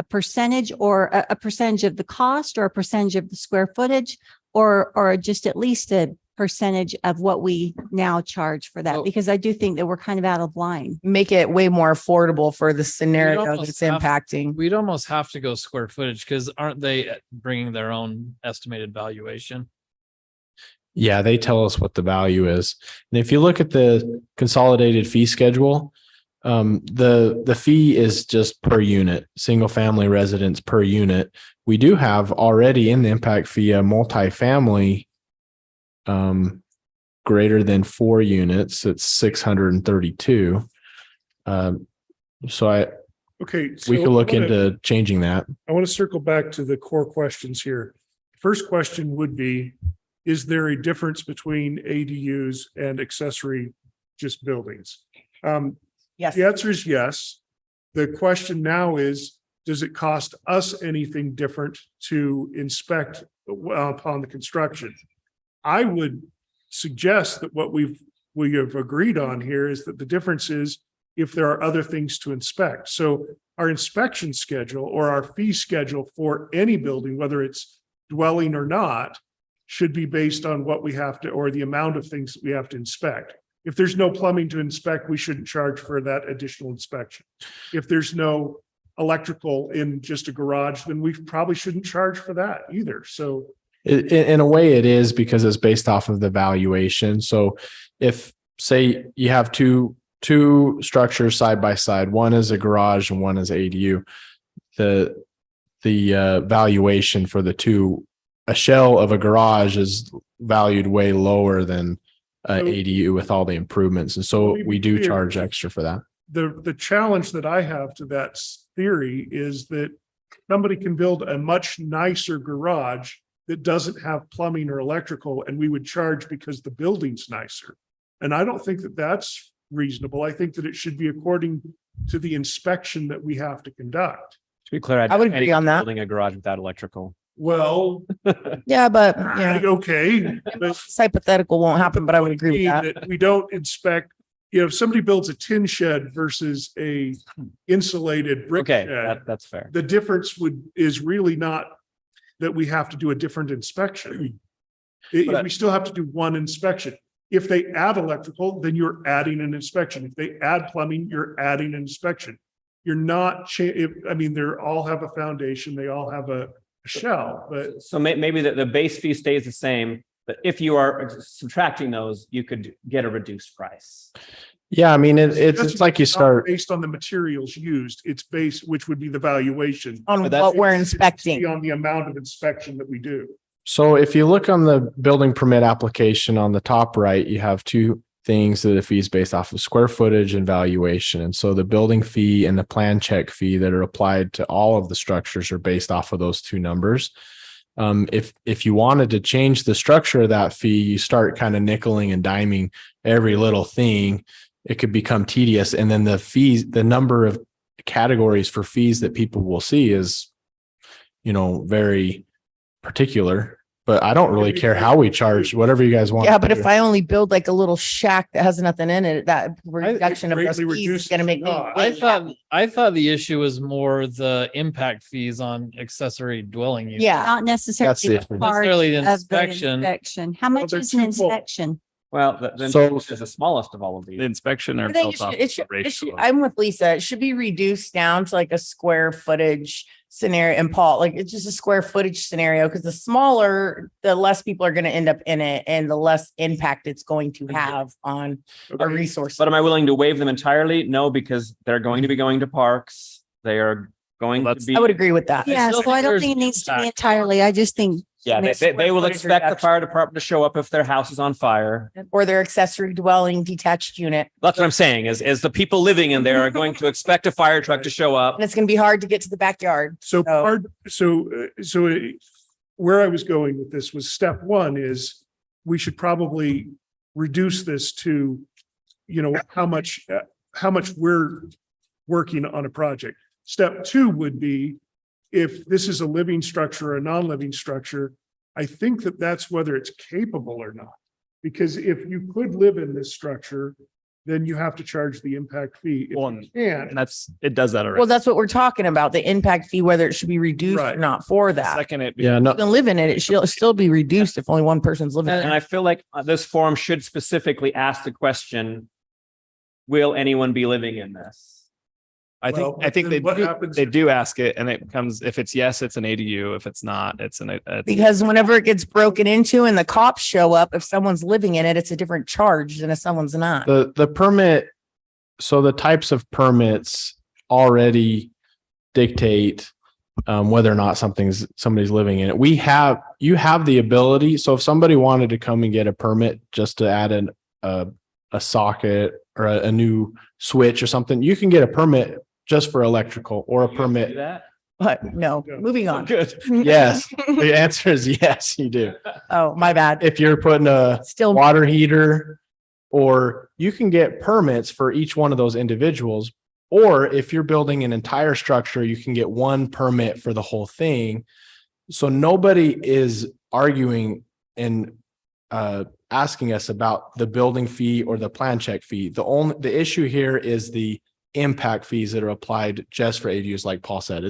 percentage or a percentage of the cost or a percentage of the square footage or just at least a percentage of what we now charge for that, Oh. because I do think that we're kind of out of line. Make it way more affordable for the scenario almost that's have- impacting. We'd almost have to go square footage because aren't they bringing their own estimated valuation? yeah, they tell us what the value is. And if you look at the consolidated fee schedule, the fee is just per unit, single family residence per unit. We do have already in the impact fee a multifamily greater than 4 units. It's 632. So Okay. we so could look I wanna- into changing that. I want to circle back to the core questions here. First question would be, is there a difference between ADUs and accessory just buildings? Yes. The answer is yes. The question now is, does it cost us anything different to inspect upon the construction? I would suggest that what we've we have agreed on here is that the difference is if there are other things to inspect. So our inspection schedule or our fee schedule for any building, whether it's dwelling or not, should be based on what we have to, or the amount of things that we have to inspect. If there's no plumbing to inspect, we shouldn't charge for that additional inspection. If there's no electrical in just a garage, then we probably shouldn't charge for that either. So In a way it is because it's based off of the valuation. So if say you have two structures side by side, one is a garage and one is ADU, the valuation for the two, a shell of a garage is valued way lower than ADU with all the improvements. And so we do charge extra for that. the challenge that I have to that theory is that somebody can build a much nicer garage that doesn't have plumbing or electrical, and we would charge because the building's nicer. And I don't think that that's reasonable. I think that it should be according to the inspection that we have to conduct. To be clear, I would agree on that. Building a garage without electrical. Well, Yeah, but yeah, okay, but it's hypothetical won't happen, but I would agree with that. We don't inspect, if somebody builds a tin shed versus a insulated brick Okay, shed, that's fair. the difference is really not that we have to do a different inspection. We still have to do one inspection. If they add electrical, then you're adding an inspection. If they add plumbing, you're adding an inspection. You're not, they all have a foundation, they all have a shell, but. So maybe the base fee stays the same, but if you are subtracting those, you could get a reduced price. Yeah, I mean, it's like you start. Based on the materials used, it's based, which would be the valuation. On But that's- what we're inspecting. On the amount of inspection that we do. So if you look on the building permit application on the top right, you have two things that the fee is based off of: square footage and valuation. And so the building fee and the plan check fee that are applied to all of the structures are based off of those two numbers. If you wanted to change the structure of that fee, you start kind of nickeling and diming every little thing. It could become tedious. And then the fees, the number of categories for fees that people will see is, very particular. But I don't really care how we charge, whatever you guys want. Yeah, to but do. if I only build like a little shack that has nothing in it, that reduction of those greatly fees is reduces gonna make me. cost. I thought the issue was more the impact fees on accessory dwelling units. Yeah, Not necessarily That's the- part Necessarily the of the inspection. inspection. How much they're is an twofold. inspection? Well, then So- is the smallest of all of these. The inspection are I think built off it should, the ratio. I'm with Lisa. It should be reduced down to like a square footage scenario. And Paul, like it's just a square footage scenario, because the smaller, the less people are going to end up in it and the less impact it's going to have on our resources. But am I willing to waive them entirely? No, because they're going to be going to parks. They are going Well, to that's- be. I would agree with that. Yeah, still so I think don't there's think it needs to be impact. entirely. I just think Yeah, Make they square will footage expect the reduction. fire department to show up if their house is on fire. Or their accessory dwelling detached unit. That's what I'm saying is the people living in there are going to expect a fire truck to show up. And it's going to be hard to get to the backyard. So where I was going with this was step one is we should probably reduce this to, how much we're working on a project. Step two would be if this is a living structure or a non-living structure, I think that that's whether it's capable or not. Because if you could live in this structure, then you have to charge the impact fee. If Well, you can't, And it does that already. Well, that's what we're talking about, the impact fee, whether it should be reduced or Right. not for that. Second, it. Yeah, no, You can live in it, it should still be reduced if only one person's living in And it. I feel like this forum should specifically ask the question, will anyone be living in this? I think, well, I think then what happens they if- do ask it, and it comes, if it's yes, it's an ADU. If it's not, it's Because whenever it gets broken into and the cops show up, if someone's living in it, it's a different charge than if someone's not. the permit, so the types of permits already dictate whether or not somebody's living in it. You have the ability. So if somebody wanted to come and get a permit just to add a socket or a new switch or something, you can get a permit just for electrical or a Do permit. that? But no, moving on. Good. Yes, the answer is yes, you do. Oh, my bad. If you're putting a Still, water heater, or you can get permits for each one of those individuals. Or if you're building an entire structure, you can get one permit for the whole thing. So nobody is arguing and asking us about the building fee or the plan check fee. The issue here is the impact fees that are applied just for ADUs, like Paul said.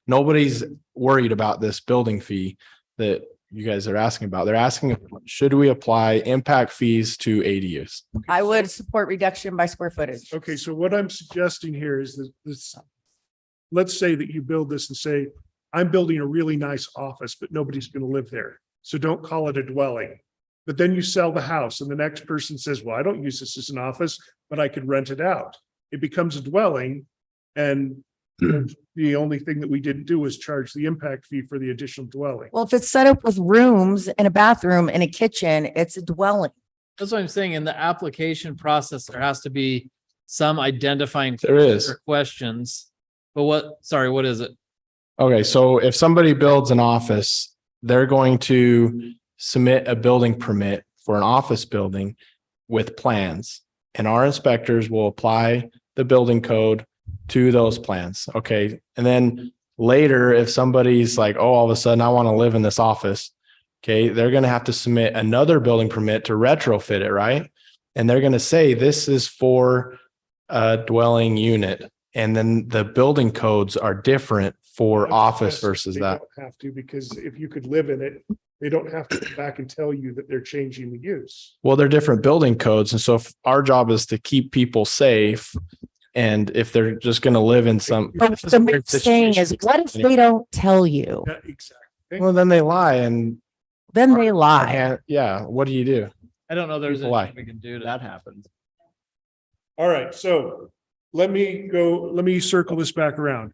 Nobody's worried about this building fee that you guys are asking about. They're asking, should we apply impact fees to ADUs? I would support reduction by square footage. Okay, so what I'm suggesting here is that this, let's say that you build this and say, I'm building a really nice office, but nobody's going to live there. So don't call it a dwelling. But then you sell the house and the next person says, well, I don't use this as an office, but I could rent it out. It becomes a dwelling. And the only thing that we didn't do was charge the impact fee for the additional dwelling. Well, if it's set up with rooms and a bathroom and a kitchen, it's a dwelling. That's what I'm saying. In the application process, there has to be some identifying There is. or questions. But what is it? Okay, so if somebody builds an office, they're going to submit a building permit for an office building with plans. And our inspectors will apply the building code to those plans. Okay. And then later, if somebody's like, oh, all of a sudden I want to live in this office. Okay. They're going to have to submit another building permit to retrofit it. Right. And they're going to say this is for a dwelling unit. And then the building codes are different for office versus They that. don't have to, because if you could live in it, they don't have to come back and tell you that they're changing the use. Well, they're different building codes. And so if our job is to keep people safe, and if they're just going to live in some. But what I'm saying is, what if they don't tell you? Yeah, exactly. Well, then they lie and. Then they lie. Yeah, what do you do? I don't know. There's People lie. anything we can do to That happens. All right, so let me circle this back around.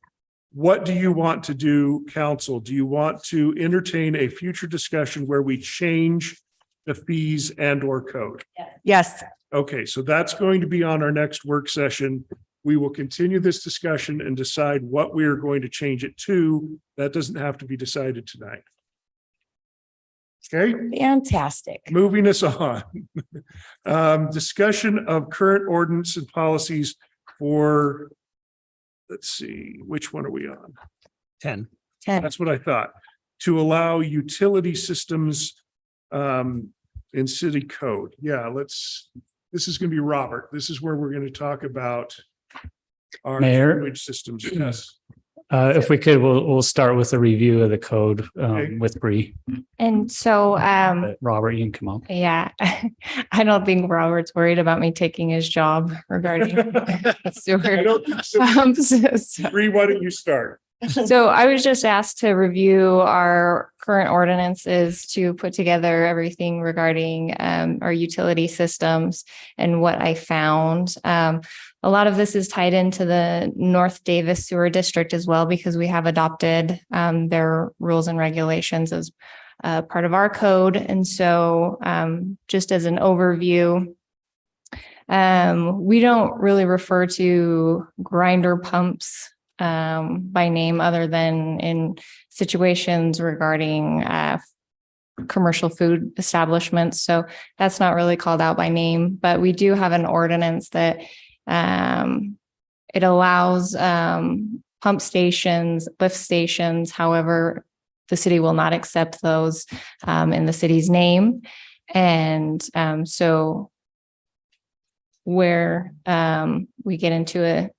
What do you want to do, council? Do you want to entertain a future discussion where we change the fees and or code? Yes. Okay, so that's going to be on our next work session. We will continue this discussion and decide what we are going to change it to. That doesn't have to be decided tonight. Okay, Fantastic. moving us on. Discussion of current ordinance and policies for, let's see, which one are we on? 10. 10. That's what I thought. To allow utility systems in city code. Yeah, this is going to be Robert. This is where we're going to talk about our Mayor? sewage systems. Yes. If we could, we'll start with a review of the code Okay. with Bree. And so, Robert, you can come up. yeah, I don't think Robert's worried about me taking his job regarding I sewer don't think so. pumps. Bree, why don't you start? So I was just asked to review our current ordinances to put together everything regarding our utility systems and what I found. A lot of this is tied into the North Davis Sewer District as well, because we have adopted their rules and regulations as part of our code. And so just as an overview, we don't really refer to grinder pumps by name other than in situations regarding commercial food establishments. So that's not really called out by name, but we do have an ordinance that it allows pump stations, lift stations. However, the city will not accept those in the city's name. And so where we get into a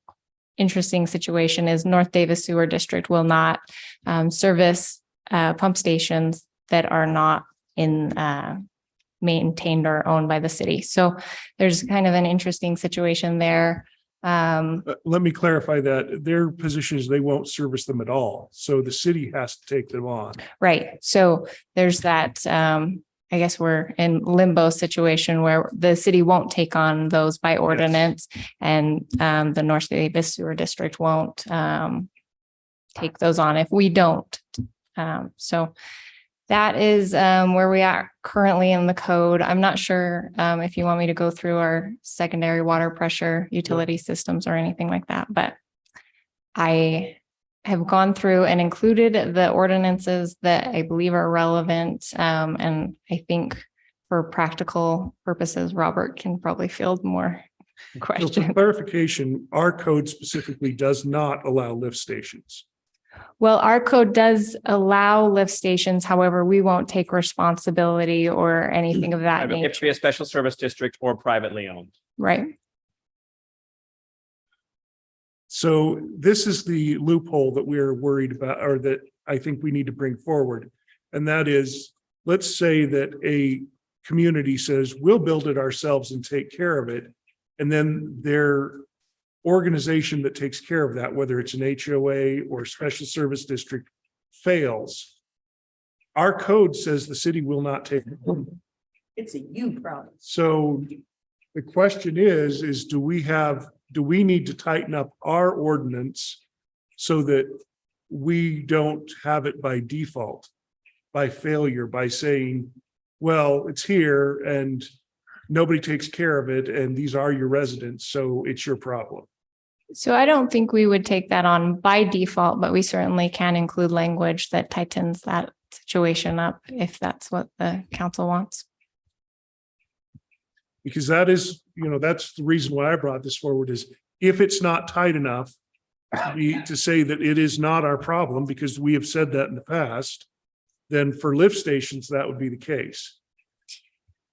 interesting situation is North Davis Sewer District will not service pump stations that are not in maintained or owned by the city. So there's kind of an interesting situation there. Let me clarify that. Their position is they won't service them at all. So the city has to take them on. Right. So there's that, I guess we're in limbo situation where the city won't take on those by ordinance, and the North Davis Sewer District won't take those on if we don't. So that is where we are currently in the code. I'm not sure if you want me to go through our secondary water pressure utility systems or anything like that, but I have gone through and included the ordinances that I believe are relevant. And I think for practical purposes, Robert can probably field more So questions. for clarification, our code specifically does not allow lift stations. Well, our code does allow lift stations. However, we won't take responsibility or anything of that It has to nature. be a special service district or privately owned. Right. So this is the loophole that we're worried about, or that I think we need to bring forward. And that is, let's say that a community says, we'll build it ourselves and take care of it. And then their organization that takes care of that, whether it's an HOA or special service district, fails. Our code says the city will not take it. It's a you problem. So the question is do we need to tighten up our ordinance so that we don't have it by default, by failure, by saying, well, it's here and nobody takes care of it and these are your residents, so it's your problem. So I don't think we would take that on by default, but we certainly can include language that tightens that situation up if that's what the council wants. Because that is, that's the reason why I brought this forward, is if it's not tight enough to say that it is not our problem, because we have said that in the past, then for lift stations, that would be the case.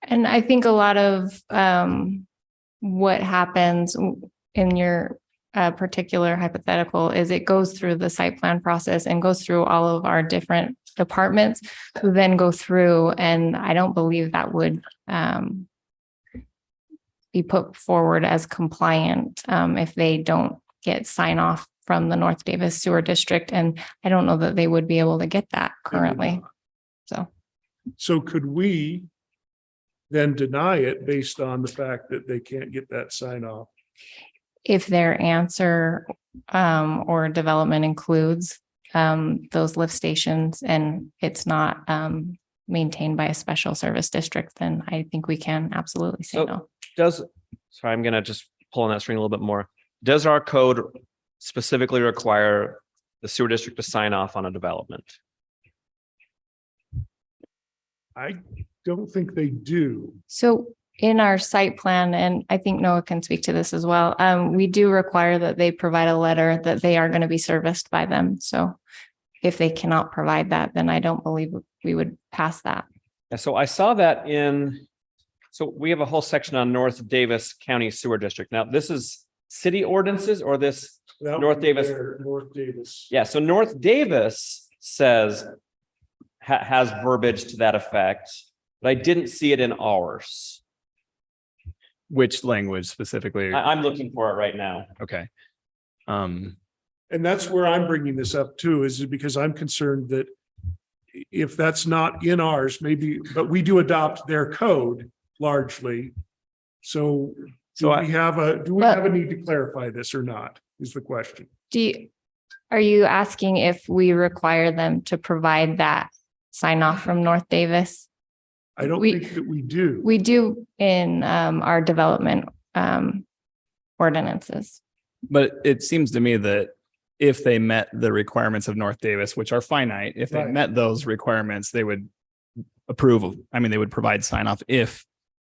And I think a lot of what happens in your particular hypothetical is it goes through the site plan process and goes through all of our different departments who then go through, and I don't believe that would be put forward as compliant if they don't get sign off from the North Davis Sewer District. And I don't know that they would be able to get that currently. So could we then deny it based on the fact that they can't get that sign off? If their answer or development includes those lift stations and it's not maintained by a special service district, then I think we can absolutely say no. Sorry, I'm gonna just pull on that string a little bit more. Does our code specifically require the sewer district to sign off on a development? I don't think they do. So in our site plan, and I think Noah can speak to this as well, we do require that they provide a letter that they are going to be serviced by them. So if they cannot provide that, then I don't believe we would pass that. Yeah, so I saw that so we have a whole section on North Davis County Sewer District. Now, this is city ordinances or this That would North be Davis? there, North Davis. Yeah, so North Davis says, has verbiage to that effect, but I didn't see it in ours. Which language specifically? I'm looking for it right now. Okay. And that's where I'm bringing this up too, is because I'm concerned that if that's not in ours, maybe, but we do adopt their code largely. So do we have a need to clarify this or not, is the question. Are you asking if we require them to provide that sign off from North Davis? I don't think that we do. We do in our development ordinances. But it seems to me that if they met the requirements of North Davis, which are finite, if they Right. met those requirements, they would approve. They would provide sign off if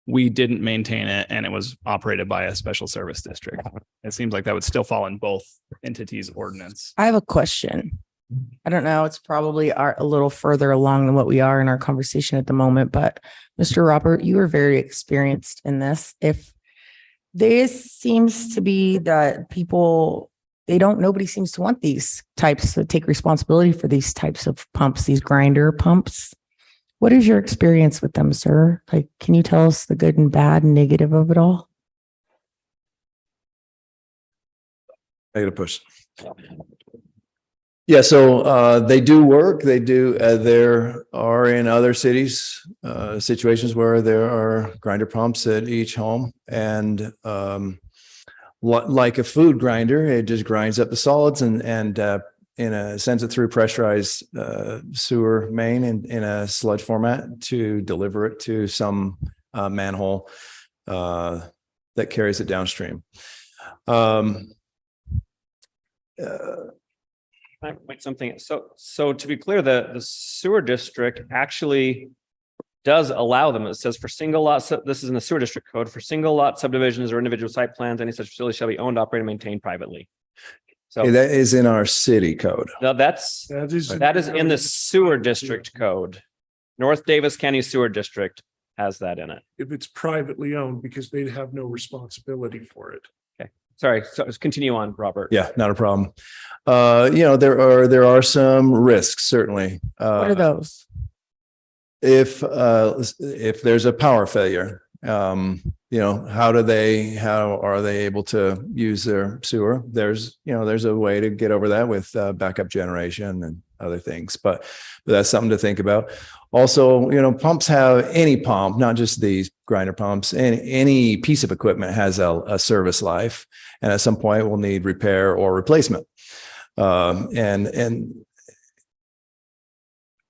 we didn't maintain it and it was operated by a special service district. It seems like that would still fall in both entities' ordinance. I have a question. I don't know, it's probably a little further along than what we are in our conversation at the moment, but Mr. Robert, you are very experienced in this. If this seems to be that nobody seems to want these types to take responsibility for these types of pumps, these grinder pumps. What is your experience with them, sir? Like, can you tell us the good and bad and negative of it all? Negative push. Yeah, so they do work. They do. There are in other cities situations where there are grinder pumps at each home, and like a food grinder, it just grinds up the solids and sends it through pressurized sewer main in a sludge format to deliver it to some manhole that carries it downstream. I point something. So to be clear, the sewer district actually does allow them. It says for single lots, this is in the sewer district code, for single lot subdivisions or individual site plans, any such facility shall be owned, operated, and maintained privately. So That is in our city code. no, that is in the sewer district code. North Davis County Sewer District has that in it. If it's privately owned, because they'd have no responsibility for it. Sorry, so let's continue on, Robert. Yeah, not a problem. There are some risks, certainly. What are those? If there's a power failure, how are they able to use their sewer? There's a way to get over that with backup generation and other things, but that's something to think about. Also, pumps have any pump, not just these grinder pumps, any piece of equipment has a service life, and at some point will need repair or replacement. And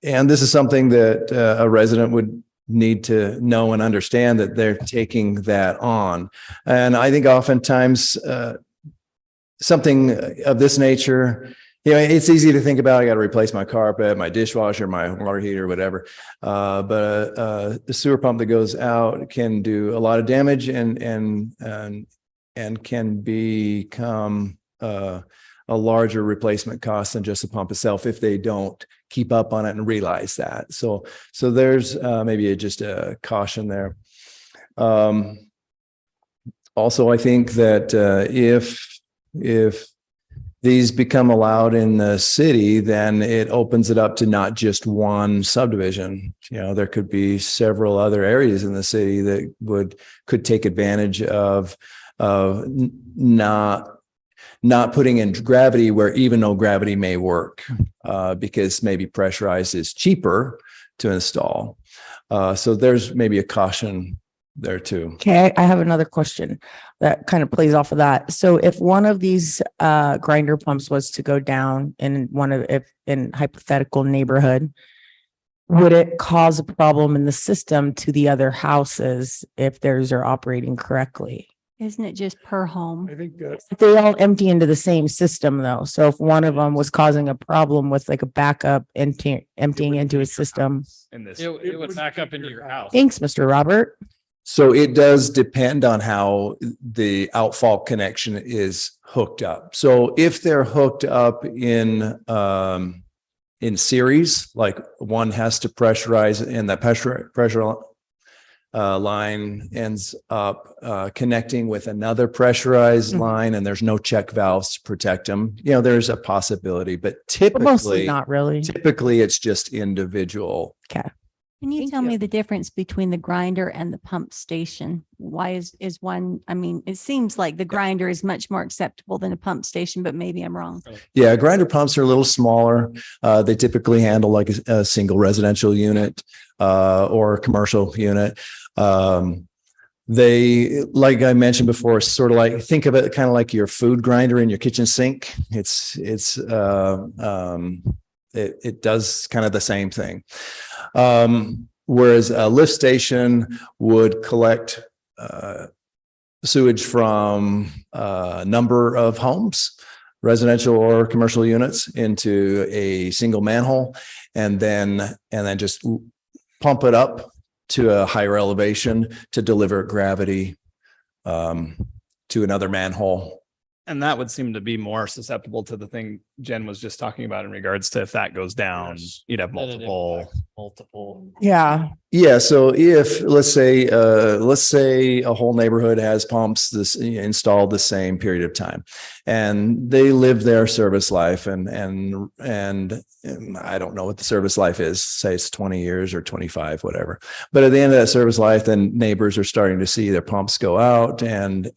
this is something that a resident would need to know and understand, that they're taking that on. And I think oftentimes something of this nature, it's easy to think about, I got to replace my carpet, my dishwasher, my water heater, whatever. But the sewer pump that goes out can do a lot of damage and can become a larger replacement cost than just the pump itself if they don't keep up on it and realize that. So there's maybe just a caution there. Also, I think that if these become allowed in the city, then it opens it up to not just one subdivision. There could be several other areas in the city that could take advantage of not putting in gravity where even though gravity may work, because maybe pressurized is cheaper to install. So there's maybe a caution there too. Okay, I have another question that kind of plays off of that. So if one of these grinder pumps was to go down in in hypothetical neighborhood, would it cause a problem in the system to the other houses if theirs are operating correctly? Isn't it just per home? I think that They all empty into the same system though. So if one of them was causing a problem with like a backup emptying into a system. It would back up into your house. Thanks, Mr. Robert. So it does depend on how the outfall connection is hooked up. So if they're hooked up in series, like one has to pressurize and that pressure line ends up connecting with another pressurized line, and there's no check valves to protect them. There's a possibility, but But mostly typically, not really. it's just individual. Okay. Can you Thank tell you. me the difference between the grinder and the pump station? Why is one, it seems like the grinder is much more acceptable than a pump station, but maybe I'm wrong. Yeah, grinder pumps are a little smaller. They typically handle like a single residential unit or a commercial unit. They, like I mentioned before, sort of like, think of it kind of like your food grinder in your kitchen sink. It does kind of the same thing. Whereas a lift station would collect sewage from a number of homes, residential or commercial units, into a single manhole, and then just pump it up to a higher elevation to deliver gravity to another manhole. And that would seem to be more susceptible to the thing Jen was just talking about in regards to if that goes down, you'd have multiple. Yeah. Yeah. So if let's say a whole neighborhood has pumps installed the same period of time, and they live their service life, and I don't know what the service life is, say it's 20 years or 25, whatever. But at the end of that service life, then neighbors are starting to see their pumps go out, and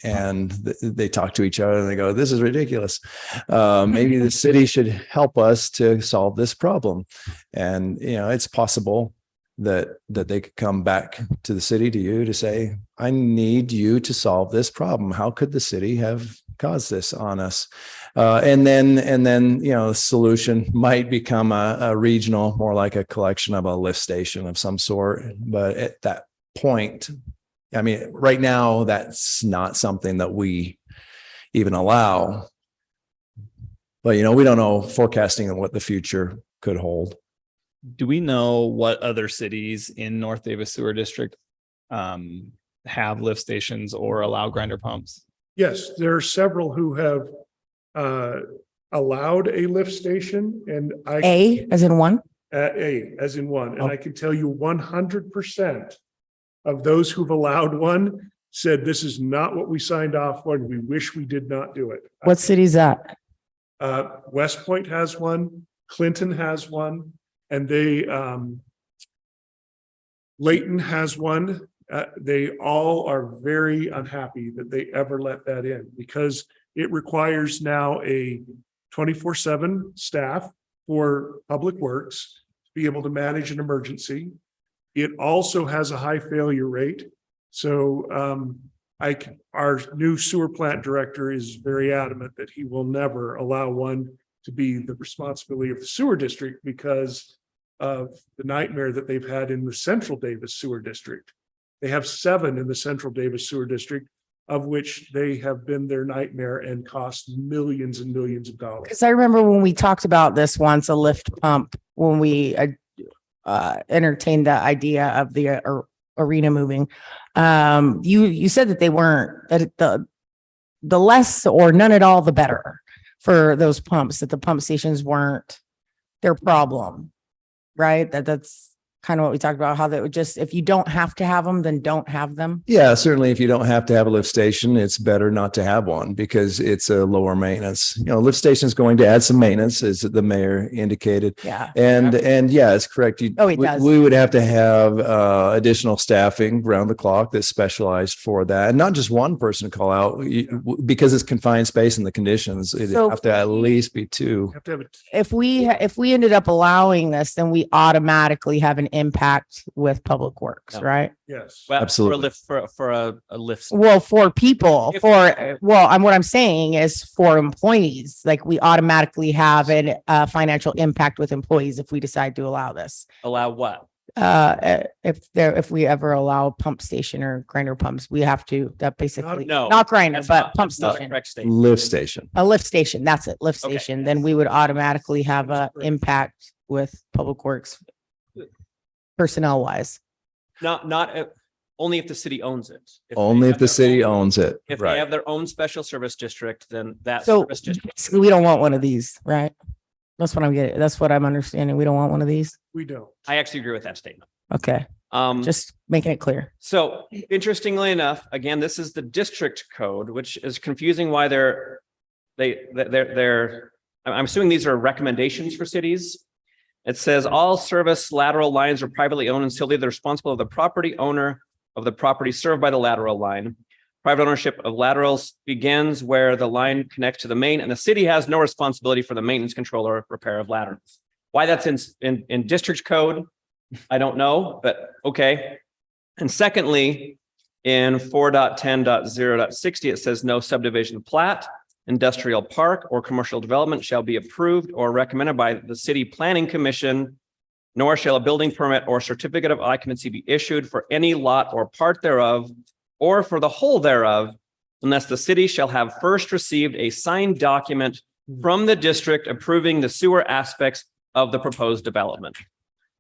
they talk to each other and they go, "This is ridiculous. Maybe the city should help us to solve this problem." And it's possible that they could come back to the city, to you, to say, "I need you to solve this problem. How could the city have caused this on us?" And then the solution might become a regional, more like a collection of a lift station of some sort. But at that point, right now, that's not something that we even allow. But we don't know forecasting of what the future could hold. Do we know what other cities in North Davis Sewer District have lift stations or allow grinder pumps? Yes, there are several who have allowed a lift station, and I. A as in one? As in one, and I can tell you 100% of those who've allowed one said this is not what we signed off on. We wish we did not do it. What city's that? West Point has one, Clinton has one, and Layton has one. They all are very unhappy that they ever let that in because it requires now a 24/7 staff for public works to be able to manage an emergency. It also has a high failure rate. So our new sewer plant director is very adamant that he will never allow one to be the responsibility of the sewer district because of the nightmare that they've had in the Central Davis Sewer District. They have 7 in the Central Davis Sewer District, of which they have been their nightmare and cost millions and millions of dollars. Because I remember when we talked about this once, a lift pump, when we entertained the idea of the arena moving. You said that they weren't, that the less or none at all, the better for those pumps, that the pump stations weren't their problem, right? That's kind of what we talked about, how that would just, if you don't have to have them, then don't have them. Yeah, certainly if you don't have to have a lift station, it's better not to have one because it's a lower maintenance. You know, lift station is going to add some maintenance, as the mayor indicated. Yeah. And yeah, it's correct. It we does. would have to have additional staffing round the clock that's specialized for that. And not just one person to call out because it's confined space and the conditions. It So- have to at least be 2. You have to have it. If we ended up allowing this, then we automatically have an impact with public works, Yeah. right? Yes. Well, Absolutely. For a lift. Well, for people, If- what I'm saying is for employees, like we automatically have a financial impact with employees if we decide to allow this. Allow what? If we ever allow a pump station or grinder pumps, we have to, that basically, No, not grinder, That's but not- pump that's not a station, correct statement. Lift station. a lift station, that's it, lift Okay. station, then we would automatically have a impact with public works personnel wise. Only if the city owns it. If they Only have if the their city own- owns it. If they Right. have their own special service district, then that So service district. basically, we don't want one of these, right? That's what I'm getting. That's what I'm understanding. We don't want one of these. We don't. I actually agree with that statement. Okay, Just just making it clear. so interestingly enough, again, this is the district code, which is confusing why I'm assuming these are recommendations for cities. It says all service lateral lines are privately owned and solely the responsible of the property owner of the property served by the lateral line. Private ownership of laterals begins where the line connects to the main, and the city has no responsibility for the maintenance, control, or repair of laterals. Why that's in district code, I don't know, but okay. And secondly, in 4.10.0.60, it says no subdivision plat, industrial park, or commercial development shall be approved or recommended by the city planning commission, nor shall a building permit or certificate of occupancy be issued for any lot or part thereof, or for the whole thereof, unless the city shall have first received a signed document from the district approving the sewer aspects of the proposed development.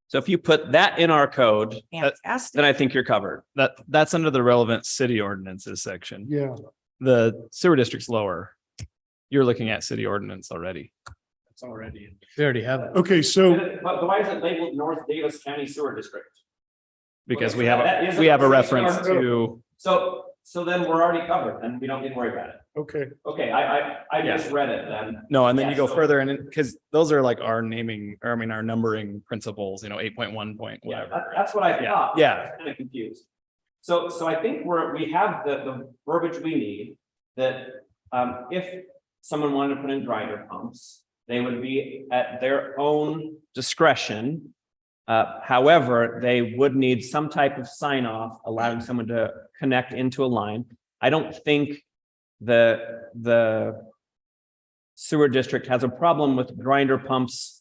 So if you put that in our code, Fantastic. then I think you're covered. That's under the relevant city ordinances section. Yeah. The sewer district's lower. You're looking at city ordinance already. It's already. We already have it. Okay, so But why is it labeled North Davis County Sewer District? Because we That is have a a reference section to, So then we're already covered and we don't need to worry about it. okay, Okay, I just read it then. no, and then you Yeah, go so- further and because those are like our naming, or I mean, our numbering principles, 8.1 point, Yeah, whatever. that's what I Yeah, thought. yeah. I was kind of confused. So I think we have the verbiage we need that if someone wanted to put in grinder pumps, they would be at their own discretion. However, they would need some type of sign off allowing someone to connect into a line. I don't think the sewer district has a problem with grinder pumps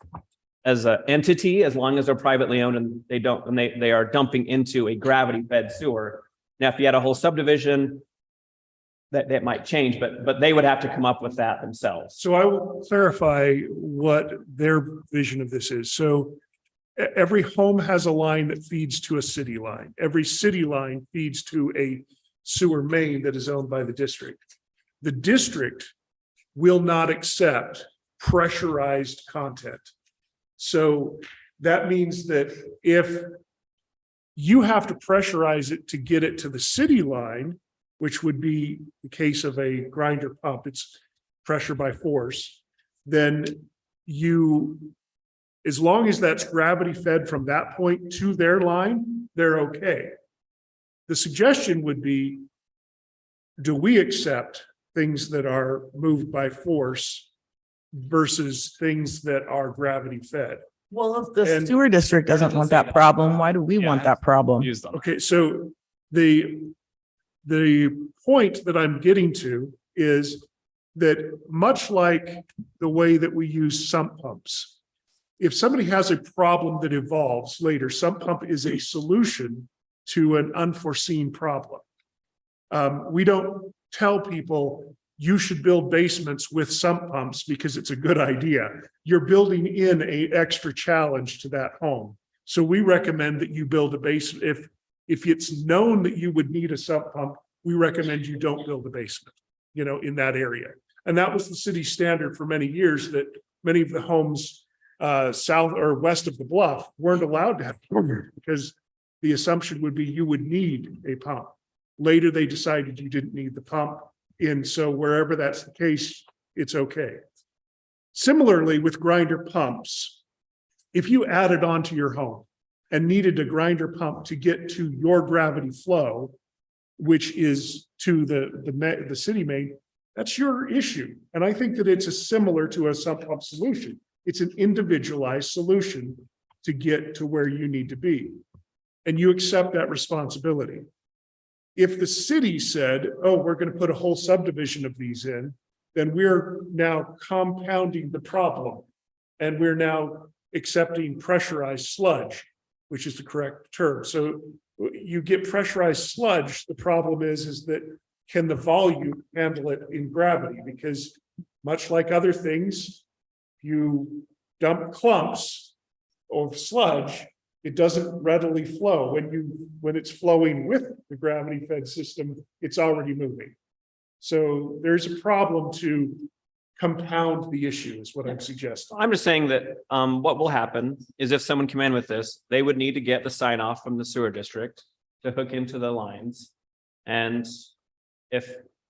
as an entity, as long as they're privately owned and they are dumping into a gravity fed sewer. Now, if you had a whole subdivision, that might change, but they would have to come up with that themselves. so I will clarify what their vision of this is. So every home has a line that feeds to a city line. Every city line feeds to a sewer main that is owned by the district. The district will not accept pressurized content. So that means that if you have to pressurize it to get it to the city line, which would be the case of a grinder pump, it's pressure by force, then you, as long as that's gravity fed from that point to their line, they're okay. The suggestion would be, do we accept things that are moved by force versus things that are gravity fed? Well, if the And- sewer district doesn't want that problem, why do we want that problem? Used on. Okay, so the point that I'm getting to is that much like the way that we use sump pumps, if somebody has a problem that evolves later, sump pump is a solution to an unforeseen problem. We don't tell people you should build basements with sump pumps because it's a good idea. You're building in an extra challenge to that home. So we recommend that you build a basement. If it's known that you would need a sump pump, we recommend you don't build a basement, in that area. And that was the city standard for many years, that many of the homes south or west of the bluff weren't allowed to have pumps because the assumption would be you would need a pump. Later, they decided you didn't need the pump. And so wherever that's the case, it's okay. Similarly, with grinder pumps, if you added onto your home and needed a grinder pump to get to your gravity flow, which is to the city main, that's your issue. And I think that it's similar to a sump pump solution. It's an individualized solution to get to where you need to be. And you accept that responsibility. If the city said, oh, we're going to put a whole subdivision of these in, then we're now compounding the problem. And we're now accepting pressurized sludge, which is the correct term. So you get pressurized sludge. The problem is that can the volume handle it in gravity? Because much like other things, you dump clumps of sludge, it doesn't readily flow. When it's flowing with the gravity fed system, it's already moving. So there's a problem to compound the issue is what I'm suggesting. I'm just saying that what will happen is if someone came in with this, they would need to get the sign off from the sewer district to hook into the lines. And if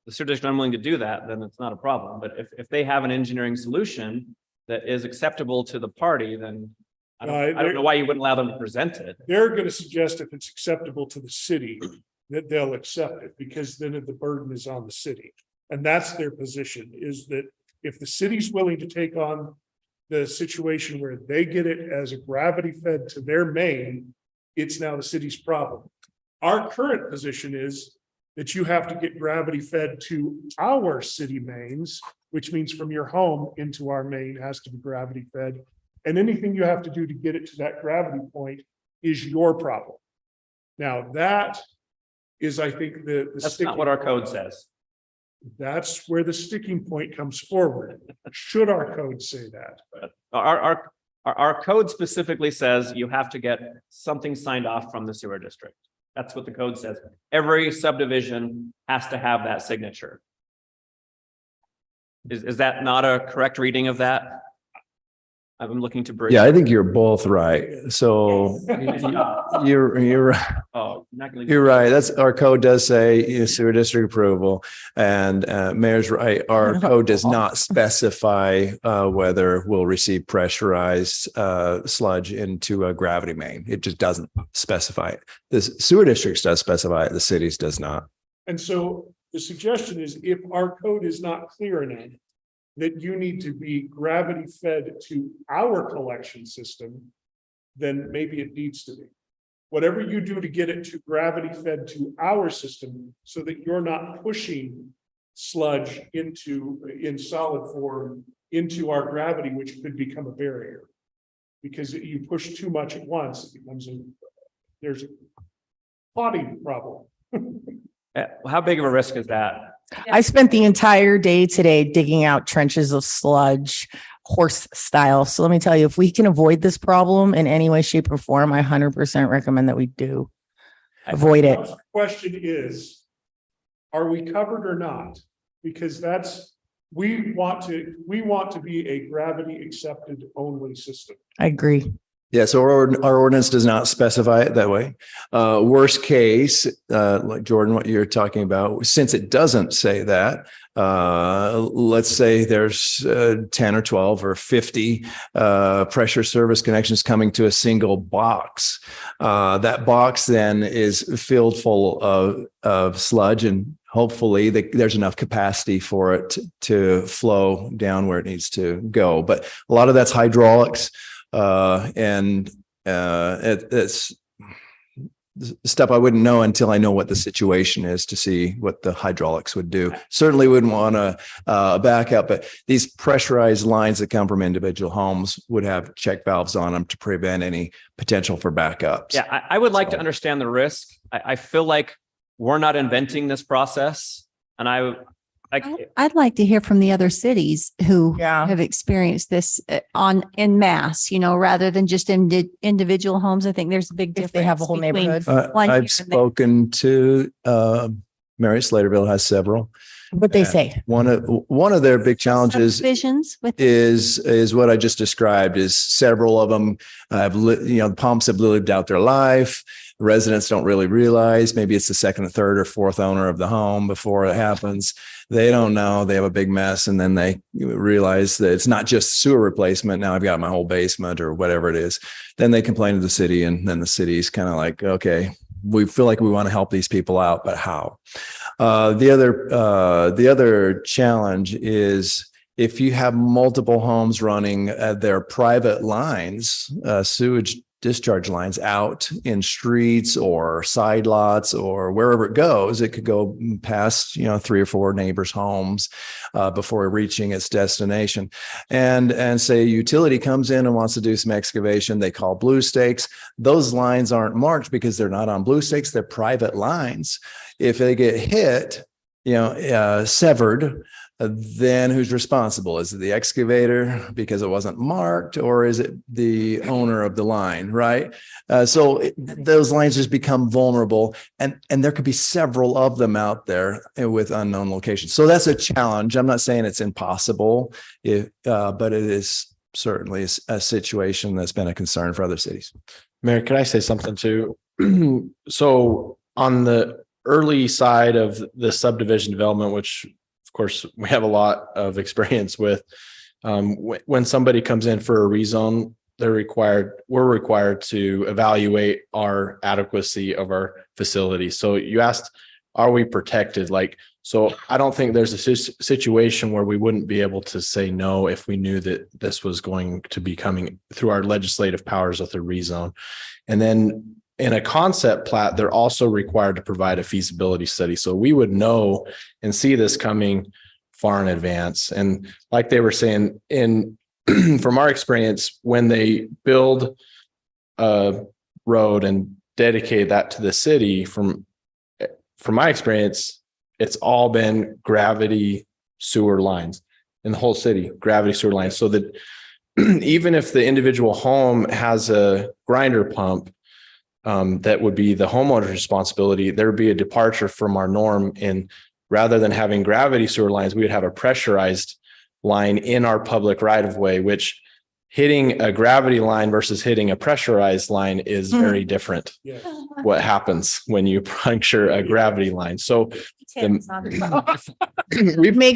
the sewer district is unwilling to do that, then it's not a problem. But if they have an engineering solution that is acceptable to the party, then I don't know why you wouldn't allow them to present it. They're going to suggest if it's acceptable to the city, that they'll accept it, because then the burden is on the city. And that's their position, is that if the city's willing to take on the situation where they get it as a gravity fed to their main, it's now the city's problem. Our current position is that you have to get gravity fed to our city mains, which means from your home into our main has to be gravity fed. And anything you have to do to get it to that gravity point is your problem. Now, that is, I think, That's not what our code says. That's where the sticking point comes forward. Should our code say that? Our code specifically says you have to get something signed off from the sewer district. That's what the code says. Every subdivision has to have that signature. Is that not a correct reading of that? I'm looking to bring. Yeah, I think you're both right. So you're right. Oh, not gonna- You're right. That's our code does say sewer district approval, and Mayor's right. Our code does not specify whether we'll receive pressurized sludge into a gravity main. It just doesn't specify it. The sewer districts does specify it. The cities does not. And so the suggestion is, if our code is not clear enough that you need to be gravity fed to our collection system, then maybe it needs to be. Whatever you do to get it to gravity fed to our system so that you're not pushing sludge in solid form into our gravity, which could become a barrier. Because you push too much at once, it becomes there's a clotting problem. How big of a risk is that? I spent the entire day today digging out trenches of sludge, horse style. So let me tell you, if we can avoid this problem in any way, shape, or form, I 100% recommend that we do avoid it. The question is, are we covered or not? Because that's we want to be a gravity accepted only system. I agree. Yeah, so our ordinance does not specify it that way. Worst case, like Jordan, what you're talking about, since it doesn't say that, let's say there's 10 or 12 or 50 pressure service connections coming to a single box. That box then is filled full of sludge, and hopefully there's enough capacity for it to flow down where it needs to go. But a lot of that's hydraulics. It's stuff I wouldn't know until I know what the situation is to see what the hydraulics would do. Certainly wouldn't want to back up, but these pressurized lines that come from individual homes would have check valves on them to prevent any potential for backups. Yeah, I would like to understand the risk. I feel like we're not inventing this process, and I'd like to hear from the other cities who Yeah. have experienced this en masse, rather than just individual homes. I think there's a big If difference. they have a whole between neighborhood. one here and I've there. spoken to Mary Slaterville has several. What they say. One of their big challenges Subdivisions with is what I just described. Is several of them have the pumps have lived out their life. Residents don't really realize. Maybe it's the second or third or fourth owner of the home before it happens. They don't know. They have a big mess, and then they realize that it's not just sewer replacement. Now I've got my whole basement or whatever it is. Then they complain to the city, and then the city's kind of like, okay, we feel like we want to help these people out, but how? The other challenge is if you have multiple homes running their private lines, sewage discharge lines out in streets or side lots or wherever it goes, it could go past, 3 or 4 neighbors' homes before reaching its destination. And say a utility comes in and wants to do some excavation, they call blue stakes. Those lines aren't marked because they're not on blue stakes, they're private lines. If they get hit, severed, then who's responsible? Is it the excavator because it wasn't marked, or is it the owner of the line, right? Those lines just become vulnerable, and there could be several of them out there with unknown locations. So that's a challenge. I'm not saying it's impossible, but it is certainly a situation that's been a concern for other cities. Mayor, can I say something too? So on the early side of the subdivision development, which of course we have a lot of experience with, when somebody comes in for a rezone, we're required to evaluate our adequacy of our facility. So you asked, are we protected? So I don't think there's a situation where we wouldn't be able to say no if we knew that this was going to be coming through our legislative powers with a rezone. And then in a concept plat, they're also required to provide a feasibility study. So we would know and see this coming far in advance. And like they were saying, from our experience, when they build a road and dedicate that to the city, from my experience, it's all been gravity sewer lines in the whole city, gravity sewer lines. So that even if the individual home has a grinder pump, that would be the homeowner's responsibility, there would be a departure from our norm. And rather than having gravity sewer lines, we would have a pressurized line in our public right of way, which hitting a gravity line versus hitting a pressurized line is very different. Yes. What happens when you puncture a gravity line? So Make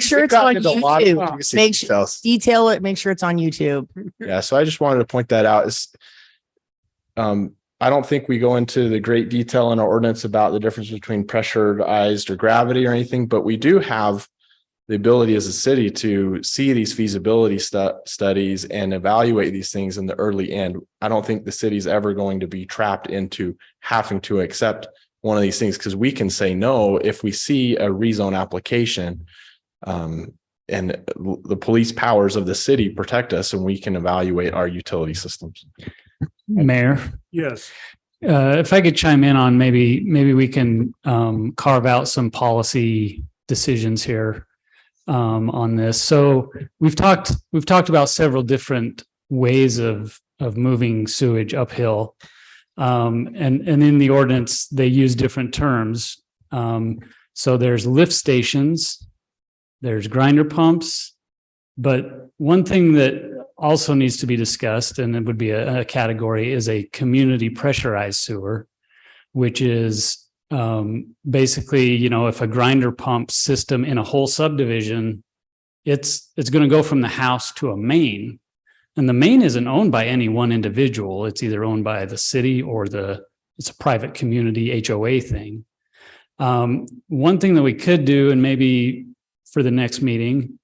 sure it's on gotten into a lot of YouTube. juicy Make sure, details. detail it, make sure it's on YouTube. Yeah, so I just wanted to point that out. I don't think we go into the great detail in our ordinance about the difference between pressurized or gravity or anything, but we do have the ability as a city to see these feasibility studies and evaluate these things in the early end. I don't think the city's ever going to be trapped into having to accept one of these things, because we can say no if we see a rezone application, and the police powers of the city protect us, and we can evaluate our utility systems. Mayor, Yes. if I could chime in on maybe we can carve out some policy decisions here on this. So we've talked about several different ways of moving sewage uphill. And in the ordinance, they use different terms. So there's lift stations, there's grinder pumps. But one thing that also needs to be discussed, and it would be a category, is a community pressurized sewer, which is basically, you know, if a grinder pump system in a whole subdivision, it's going to go from the house to a main. And the main isn't owned by any one individual. It's either owned by the city or it's a private community HOA thing. One thing that we could do, and maybe for the next meeting,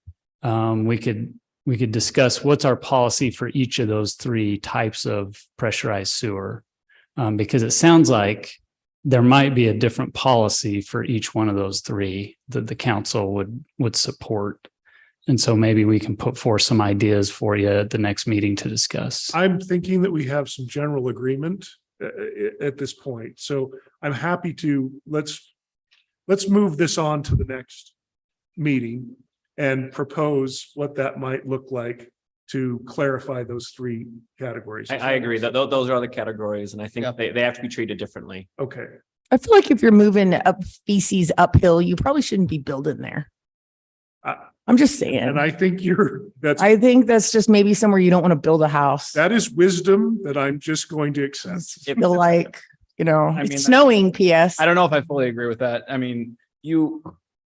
we could discuss what's our policy for each of those three types of pressurized sewer. Because it sounds like there might be a different policy for each one of those three that the council would support. And so maybe we can put forth some ideas for you at the next meeting to discuss. I'm thinking that we have some general agreement at this point. So I'm happy to, let's move this on to the next meeting and propose what that might look like to clarify those three categories. I agree that those are the categories, and I think they have to be treated differently. Okay. I feel like if you're moving up feces uphill, you probably shouldn't be building there. I'm just saying. And I think I think that's just maybe somewhere you don't want to build a house. that is wisdom that I'm just going to accept. I feel like, you know, I mean, it's snowing, PS. I don't know if I fully agree with that. I mean,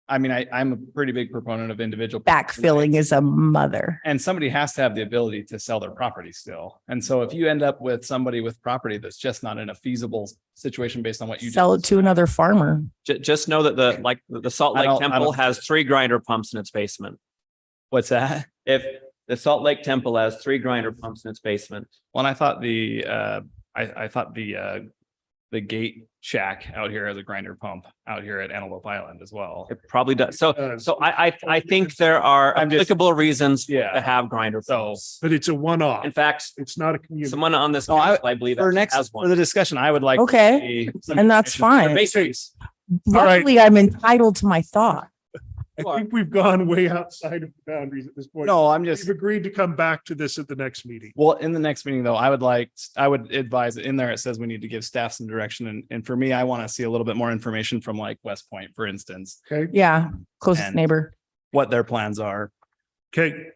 I'm a pretty big proponent of individual Backfilling is a mother. and somebody has to have the ability to sell their property still. And so if you end up with somebody with property that's just not in a feasible situation based on what you Sell it to another farmer. Just know that the Salt I Lake don't- Temple has 3 grinder pumps in its basement. What's that? If the Salt Lake Temple has 3 grinder pumps in its basement. Well, I thought I thought the gate shack out here has a grinder pump out here at Antelope Island as well. It probably does. So does. I think there are I'm just- applicable reasons Yeah. to have grinder So- pumps. But it's a one-off. In fact, It's not a community. someone on this No, council, I believe, For has for the one. discussion, I would like. to Okay, see some and that's information. fine. Basically, right. Luckily, I'm entitled to my thought. I think we've gone way outside of the boundaries at this point. No, I'm just. We've agreed to come back to this at the next meeting. Well, in the next meeting though, I would advise in there, it says we need to give staff some direction. And for me, I want to see a little bit more information from like West Point, for instance, Okay. Yeah, closest And- neighbor. what their plans are. Okay.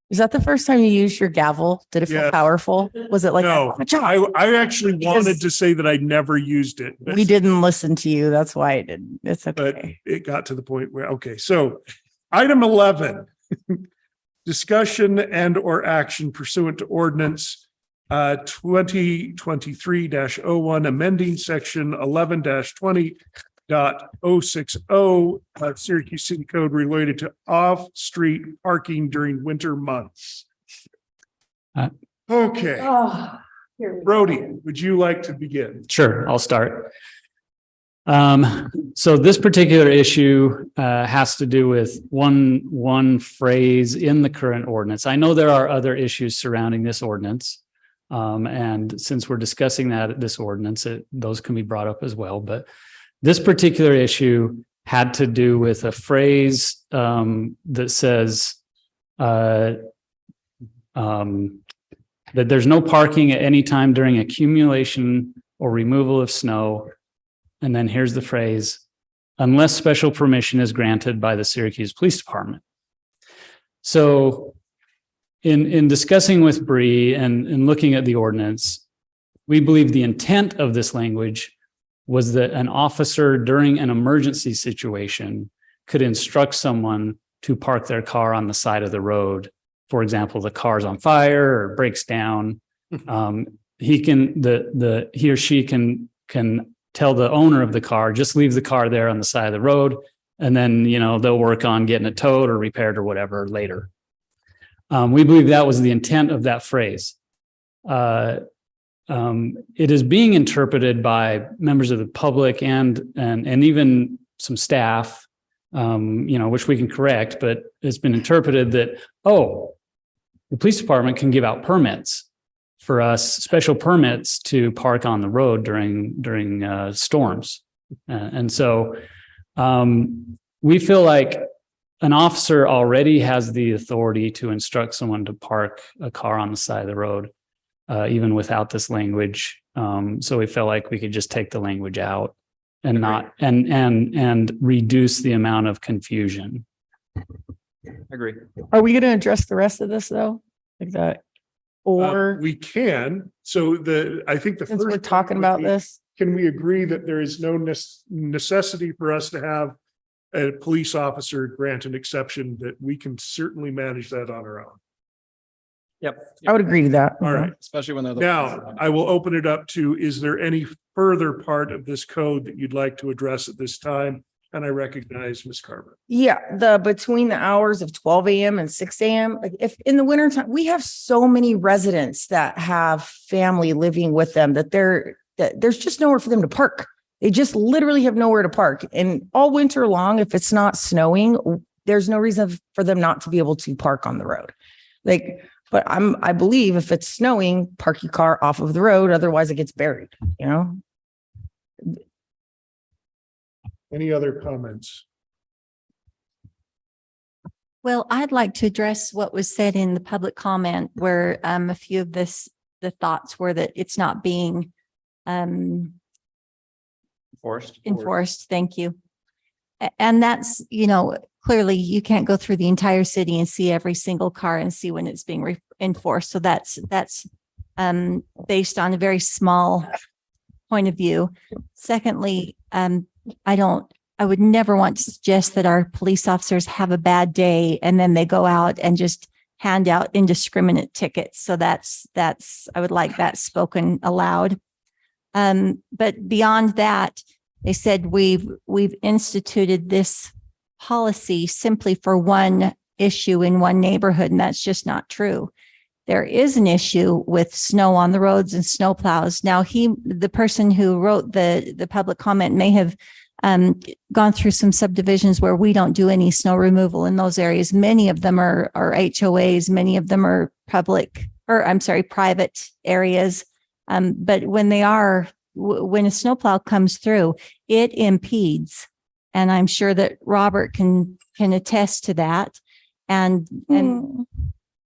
Is that the first time you used your gavel? Did it feel Yes. powerful? Was it like, No, I actually Because- wanted to say that I never used it. we didn't listen to you? That's why it didn't. It's But okay. it got to the point where, okay, so item 11, discussion and or action pursuant to ordinance 2023-01, amending section 11-20.060 of Syracuse City Code related to off-street parking during winter months. Okay, Brody, would you like to begin? Sure, I'll start. So this particular issue has to do with one phrase in the current ordinance. I know there are other issues surrounding this ordinance. And since we're discussing this ordinance, those can be brought up as well. But this particular issue had to do with a phrase that says that there's no parking at any time during accumulation or removal of snow. And then here's the phrase, unless special permission is granted by the Syracuse Police Department. So in discussing with Bree and looking at the ordinance, we believe the intent of this language was that an officer during an emergency situation could instruct someone to park their car on the side of the road. For example, the car's on fire or breaks down. He or she can tell the owner of the car, just leave the car there on the side of the road. And then, they'll work on getting it towed or repaired or whatever later. We believe that was the intent of that phrase. It is being interpreted by members of the public and even some staff, which we can correct, but it's been interpreted that, the police department can give out permits for us, special permits to park on the road during storms. And so we feel like an officer already has the authority to instruct someone to park a car on the side of the road, even without this language. So we felt like we could just take the language out and not and reduce the amount of confusion. Agree. Are we going to address the rest of this though? Like that? Or We can, so I think the since first we're talking about this, can we agree that there is no necessity for us to have a police officer grant an exception, that we can certainly manage that on our own? Yep. I would agree to that. All right. Especially when they're. Now, I will open it up to, is there any further part of this code that you'd like to address at this time? And I recognize Ms. Carver. Yeah, between the hours of 12 a.m. and 6 a.m. Like if in the winter time, we have so many residents that have family living with them that there's just nowhere for them to park. They just literally have nowhere to park. And all winter long, if it's not snowing, there's no reason for them not to be able to park on the road. But I believe if it's snowing, park your car off of the road, otherwise it gets buried, you know? Any other comments? Well, I'd like to address what was said in the public comment where a few of the thoughts were that it's not being enforced. Thank you. And that's, clearly you can't go through the entire city and see every single car and see when it's being enforced. So that's based on a very small point of view. Secondly, I would never want to suggest that our police officers have a bad day and then they go out and just hand out indiscriminate tickets. So I would like that spoken aloud. But beyond that, they said we've instituted this policy simply for one issue in one neighborhood, and that's just not true. There is an issue with snow on the roads and snow plows. Now, the person who wrote the public comment may have gone through some subdivisions where we don't do any snow removal in those areas. Many of them are HOAs. Many of them are private areas. But when a snowplow comes through, it impedes. And I'm sure that Robert can attest to that. And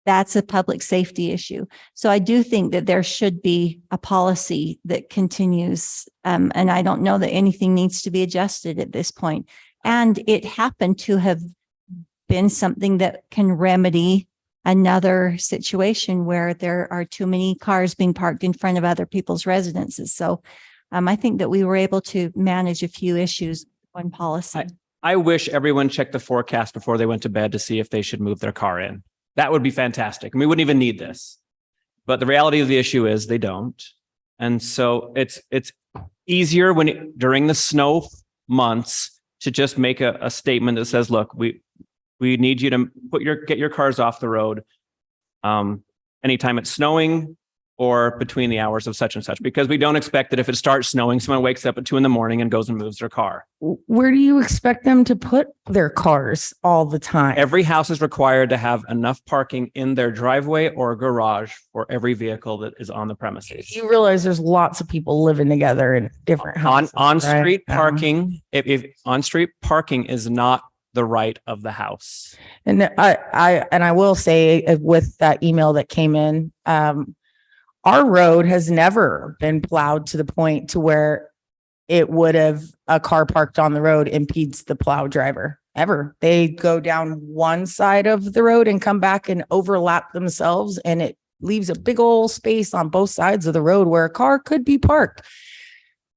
that's a public safety issue. So I do think that there should be a policy that continues. And I don't know that anything needs to be adjusted at this point. And it happened to have been something that can remedy another situation where there are too many cars being parked in front of other people's residences. So I think that we were able to manage a few issues on policy. I wish everyone checked the forecast before they went to bed to see if they should move their car in. That would be fantastic. And we wouldn't even need this. But the reality of the issue is they don't. And so it's easier during the snow months to just make a statement that says, look, we need you to get your cars off the road anytime it's snowing or between the hours of such and such, because we don't expect that if it starts snowing, someone wakes up at 2 a.m. and goes and moves their car. Where do you expect them to put their cars all the time? Every house is required to have enough parking in their driveway or garage for every vehicle that is on the premises. You realize there's lots of people living together in different houses. On-street parking, if on-street parking is not the right of the house. And I will say with that email that came in, our road has never been plowed to the point to where it would have a car parked on the road impedes the plow driver ever. They go down one side of the road and come back and overlap themselves, and it leaves a big old space on both sides of the road where a car could be parked.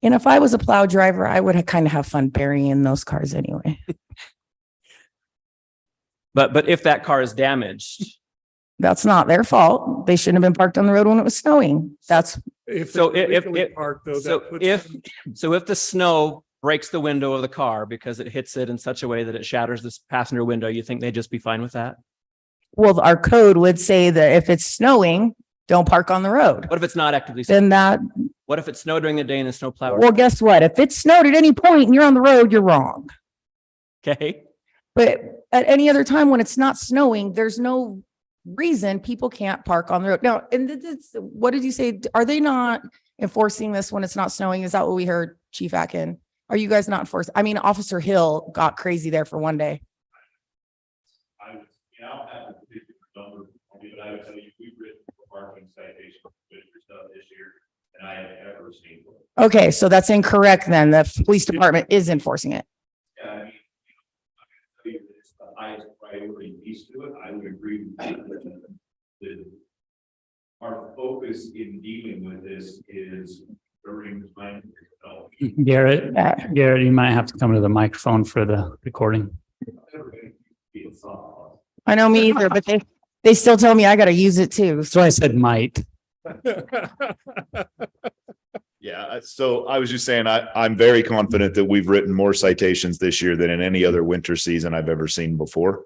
And if I was a plow driver, I would kind of have fun burying those cars anyway. But if that car is damaged, that's not their fault. They shouldn't have been parked on the road when it was snowing. If the snow breaks the window of the car because it hits it in such a way that it shatters this passenger window, you think they'd just be fine with that? Well, our code would say that if it's snowing, don't park on the road. What if it's not actively snowing? What if it snowed during the day and the snow plow? Well, guess what? If it snowed at any point and you're on the road, you're wrong. Okay. But at any other time when it's not snowing, there's no reason people can't park on the road. Now, and what did you say? Are they not enforcing this when it's not snowing? Is that what we heard, Chief Atkin? Are you guys not enforcing? I mean, Officer Hill got crazy there for one day. I don't have a particular number, but I would tell you we've written parking citations for stuff this year, and I have ever seen one. Okay, so that's incorrect then. The police department is enforcing it. Yeah, I mean, it's the highest priority. priority piece to it, I would agree with that. Our focus in dealing with this is during time. Garrett, you might have to come to the microphone for the recording. I know me either, but they still tell me I got to use it too. So I said might. Yeah, so I was just saying, I'm very confident that we've written more citations this year than in any other winter season I've ever seen before.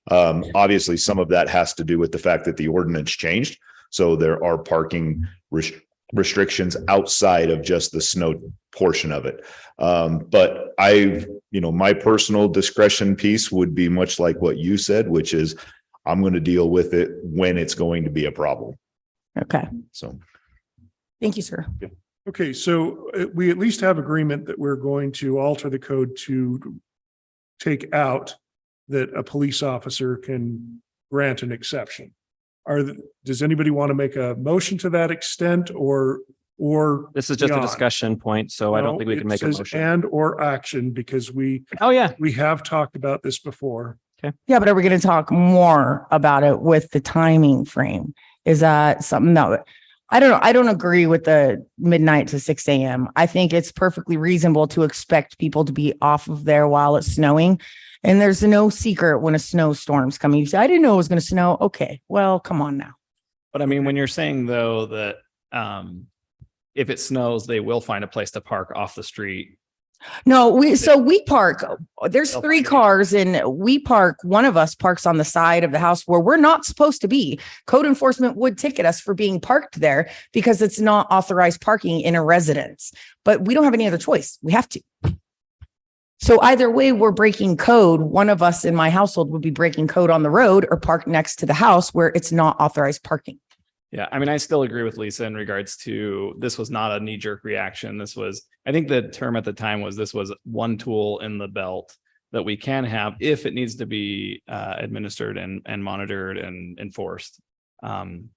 Obviously, some of that has to do with the fact that the ordinance changed. So there are parking restrictions outside of just the snow portion of it. But my personal discretion piece would be much like what you said, which is I'm going to deal with it when it's going to be a problem. Okay. So. Thank you, sir. Okay, so we at least have agreement that we're going to alter the code to take out that a police officer can grant an exception. Does anybody want to make a motion to that extent or This is just a beyond? discussion point, so I don't think we can make a It says motion. and or action because we have talked about this before. Yeah, but are we going to talk more about it with the timing frame? Is that something that I don't know. I don't agree with the midnight to 6 a.m. I think it's perfectly reasonable to expect people to be off of there while it's snowing. And there's no secret when a snowstorm's coming. You say, I didn't know it was going to snow. Okay, well, come on now. But I mean, when you're saying though that if it snows, they will find a place to park off the street. No, we park, there's 3 cars and we park, one of us parks on the side of the house where we're not supposed to be. Code enforcement would ticket us for being parked there because it's not authorized parking in a residence, but we don't have any other choice. We have to. So either way, we're breaking code. One of us in my household would be breaking code on the road or parked next to the house where it's not authorized parking. Yeah, I mean, I still agree with Lisa in regards to this was not a knee-jerk reaction. This was, I think the term at the time was this was one tool in the belt that we can have if it needs to be administered and monitored and enforced. Again,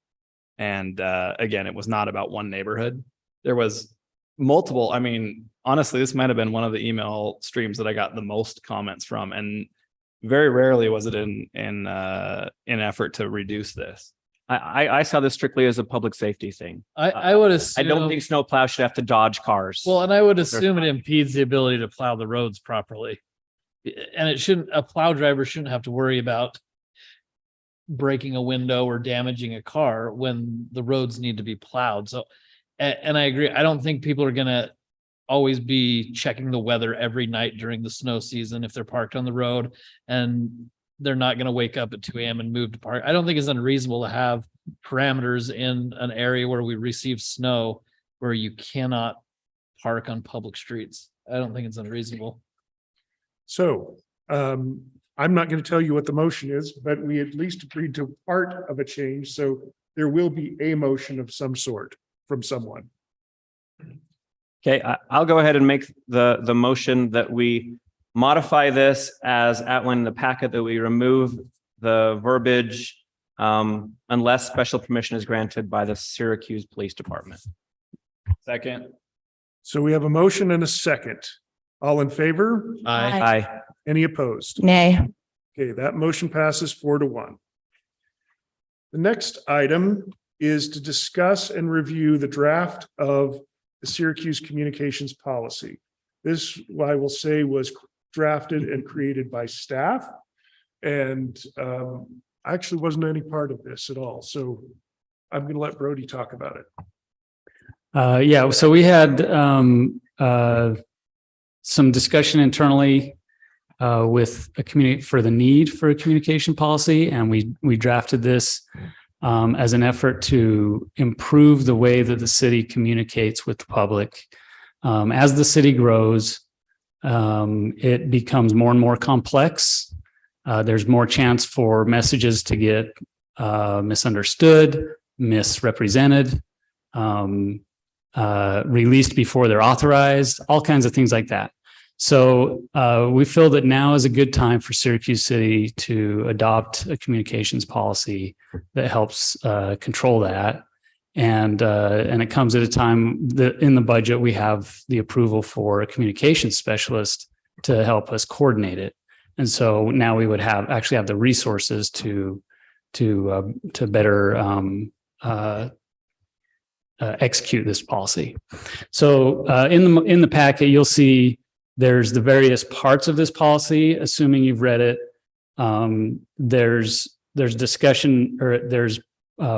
it was not about one neighborhood. There was multiple. I mean, honestly, this might have been one of the email streams that I got the most comments from, and very rarely was it in effort to reduce this. I saw this strictly as a public safety thing. I would assume. I don't think snowplow should have to dodge cars. Well, and I would assume it impedes the ability to plow the roads properly. And a plow driver shouldn't have to worry about breaking a window or damaging a car when the roads need to be plowed. So, and I agree. I don't think people are going to always be checking the weather every night during the snow season if they're parked on the road, and they're not going to wake up at 2 a.m. and move to park. I don't think it's unreasonable to have parameters in an area where we receive snow where you cannot park on public streets. I don't think it's unreasonable. So I'm not going to tell you what the motion is, but we at least agreed to part of a change. So there will be a motion of some sort from someone. Okay, I'll go ahead and make the motion that we modify this as outlined in the packet, that we remove the verbiage unless special permission is granted by the Syracuse Police Department. Second. So we have a motion and a second. All in favor? Aye. Any opposed? Nay. Okay, that motion passes 4-1. The next item is to discuss and review the draft of the Syracuse Communications Policy. This, I will say, was drafted and created by staff, and I actually wasn't any part of this at all. So I'm going to let Brody talk about it. Yeah, so we had some discussion internally with a community for the need for a communication policy, and we drafted this as an effort to improve the way that the city communicates with the public. As the city grows, it becomes more and more complex. There's more chance for messages to get misunderstood, misrepresented, released before they're authorized, all kinds of things like that. So we feel that now is a good time for Syracuse City to adopt a communications policy that helps control that. And it comes at a time that in the budget, we have the approval for a communications specialist to help us coordinate it. And so now we would actually have the resources to better execute this policy. So in the packet, you'll see there's the various parts of this policy, assuming you've read it. There's discussion, or there's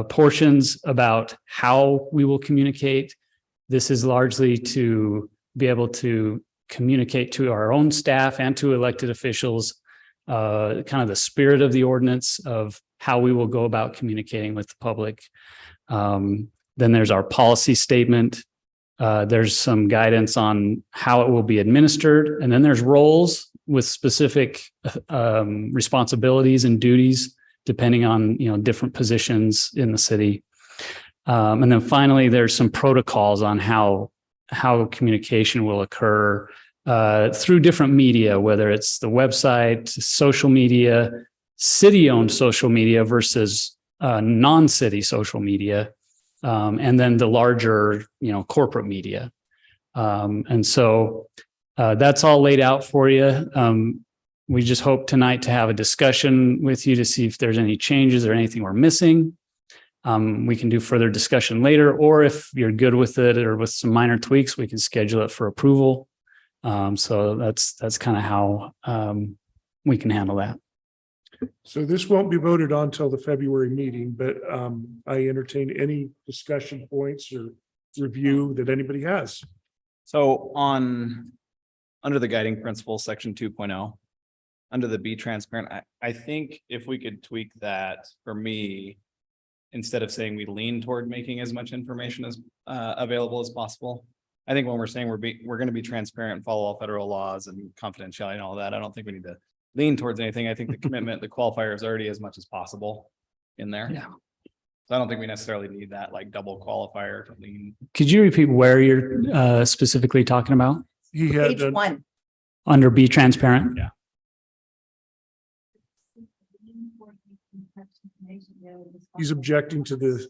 portions about how we will communicate. This is largely to be able to communicate to our own staff and to elected officials, kind of the spirit of the ordinance of how we will go about communicating with the public. Then there's our policy statement. There's some guidance on how it will be administered. And then there's roles with specific responsibilities and duties, depending on, different positions in the city. And then finally, there's some protocols on how communication will occur through different media, whether it's the website, social media, city-owned social media versus non-city social media, and then the larger, corporate media. And so that's all laid out for you. We just hope tonight to have a discussion with you to see if there's any changes or anything we're missing. We can do further discussion later, or if you're good with it or with some minor tweaks, we can schedule it for approval. So that's kind of how we can handle that. So this won't be voted on till the February meeting, but I entertain any discussion points or review that anybody has. So under the guiding principle, section 2.0, under the be transparent, I think if we could tweak that for me, instead of saying we lean toward making as much information as available as possible. I think when we're saying we're going to be transparent and follow all federal laws and confidentiality and all that, I don't think we need to lean towards anything. I think the commitment, the qualifier is already as much as possible in there. Yeah. So I don't think we necessarily need that like double qualifier to lean. Could you repeat where you're specifically talking about? He had Page 1. Under be transparent? Yeah. He's objecting to the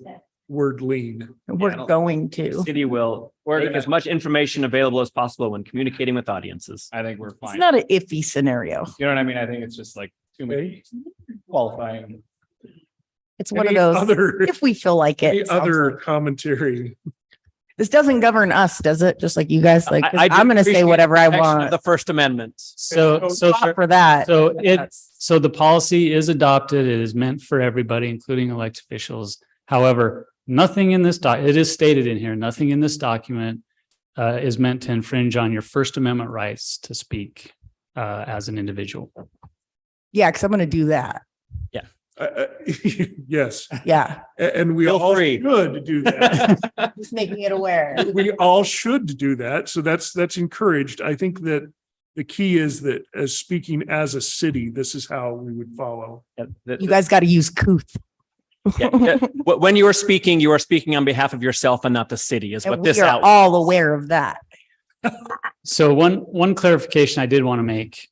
word lean. We're going to. City will make as much information available as possible when communicating with audiences. I think we're It's fine. not an iffy scenario. You know what I mean? I think it's just like too many qualifying. It's one of Any those, other- if we feel like Any it. other commentary? This doesn't govern us, does it? Just like you guys, like, I do I'm going to say appreciate whatever I the protection of want. The First Amendment. So Not for that. So the policy is adopted. It is meant for everybody, including elected officials. However, nothing in this it is stated in here, nothing in this document is meant to infringe on your First Amendment rights to speak as an individual. Yeah, because I'm going to do that. Yes, Yeah. and we Feel all free. should do that. Just making it aware. We all should do that. So that's encouraged. I think that the key is that as speaking as a city, this is how we would follow. You guys got to use couth. When you are speaking on behalf of yourself and not the city is what And this we are out. all aware of that. So one clarification I did want to make,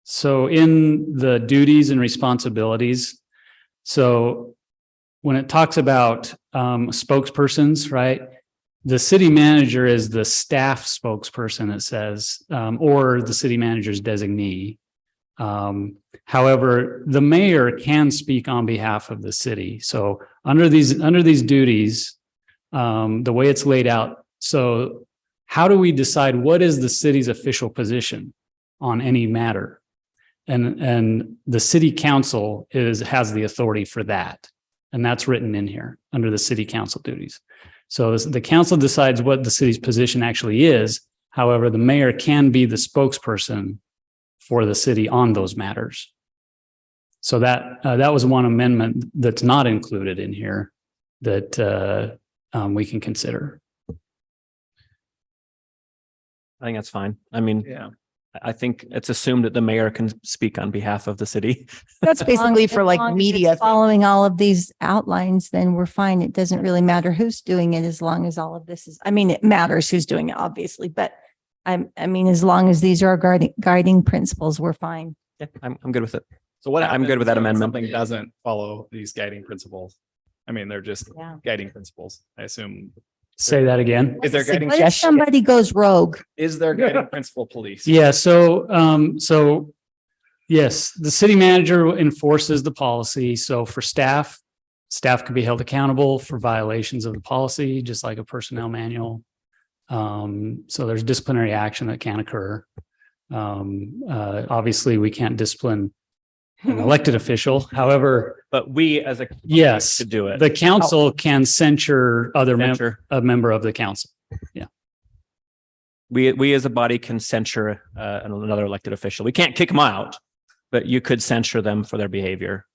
so in the duties and responsibilities, so when it talks about spokespersons, right? The city manager is the staff spokesperson, it says, or the city manager's designee. However, the mayor can speak on behalf of the city. So under these duties, the way it's laid out, so how do we decide what is the city's official position on any matter? And the city council has the authority for that. And that's written in here under the city council duties. So the council decides what the city's position actually is. However, the mayor can be the spokesperson for the city on those matters. So that was one amendment that's not included in here that we can consider. I think that's fine. I mean, Yeah. I think it's assumed that the mayor can speak on behalf of the city. That's basically for like media. Following all of these outlines, then we're fine. It doesn't really matter who's doing it as long as all of this is, I mean, it matters who's doing it, obviously, but I mean, as long as these are our guiding principles, we're fine. Yeah, I'm good with it. So what I'm good with that happens if amendment. Something doesn't follow these guiding principles. I mean, they're just Yeah. guiding principles. I assume Say that again. Is there guiding, What if somebody goes rogue? is there guiding principle police? Yeah, so yes, the city manager enforces the policy. So for staff could be held accountable for violations of the policy, just like a personnel manual. So there's disciplinary action that can occur. Obviously, we can't discipline an elected official. However, But we as a. yes, To do it. the council can censure Censure. a member of the council. We as a body can censure another elected official. We can't kick them out, but you could censure them for their behavior.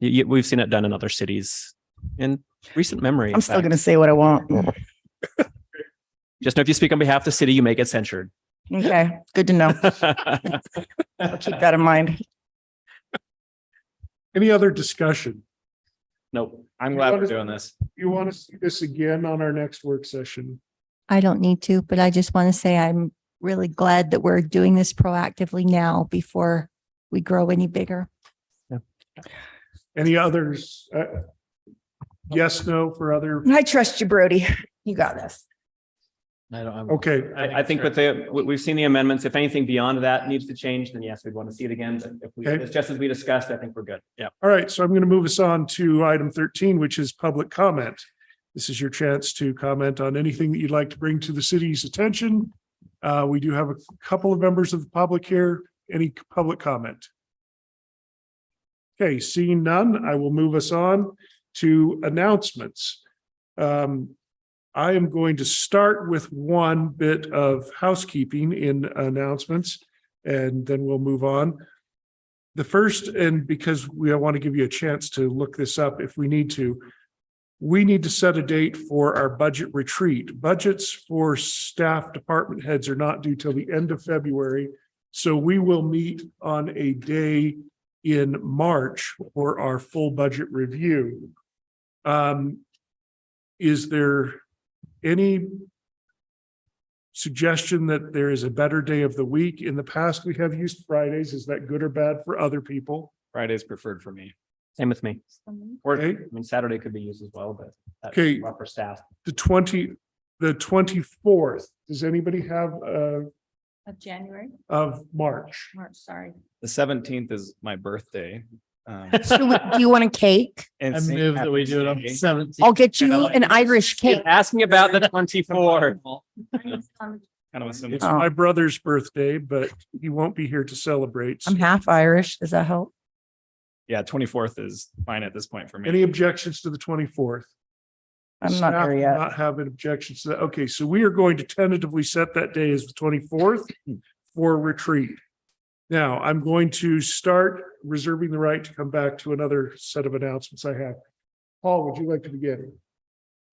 We've seen it done in other cities in recent memory. I'm still going to say what I want. Just know if you speak on behalf of the city, you may get censured. Okay, good to know. I'll keep that in mind. Any other discussion? Nope. I'm glad we're doing this. You want to see this again on our next work session? I don't need to, but I just want to say I'm really glad that we're doing this proactively now before we grow any bigger. Any others? Yes, no for other? I trust you, Brody. You got this. I don't. Okay, I think we've seen the amendments. If anything beyond that needs to change, then yes, we'd want to see it again. But if we, Okay. it's just as we discussed, I think we're good. Yeah. all right. So I'm going to move us on to item 13, which is public comment. This is your chance to comment on anything that you'd like to bring to the city's attention. We do have a couple of members of the public here. Any public comment? Okay, seeing none, I will move us on to announcements. I am going to start with one bit of housekeeping in announcements, and then we'll move on. The first, and because I want to give you a chance to look this up if we need to set a date for our budget retreat. Budgets for staff department heads are not due till the end of February. So we will meet on a day in March for our full budget review. Is there any suggestion that there is a better day of the week? In the past, we have used Fridays. Is that good or bad for other people? Friday's preferred for me. Same with me. Or, Okay. I mean, Saturday could be used as well, but that's Okay. rough for staff. The 24th, does anybody have Of January, of March? March, sorry. The 17th is my birthday. Do you want a cake? and I St. move that we do it on Patrick's the Day. 17th. I'll get you an Irish cake. Ask me about the 24th. Kind of assume. It's Oh. my brother's birthday, but he won't be here to celebrate. I'm half Irish. Does that help? Yeah, 24th is fine at this point for me. Any objections to the 24th? I'm not Staff there do yet. Not having objections to that. Okay, so we are going to tentatively set that day as the 24th for retreat. Now, I'm going to start reserving the right to come back to another set of announcements I have. Paul, would you like to begin?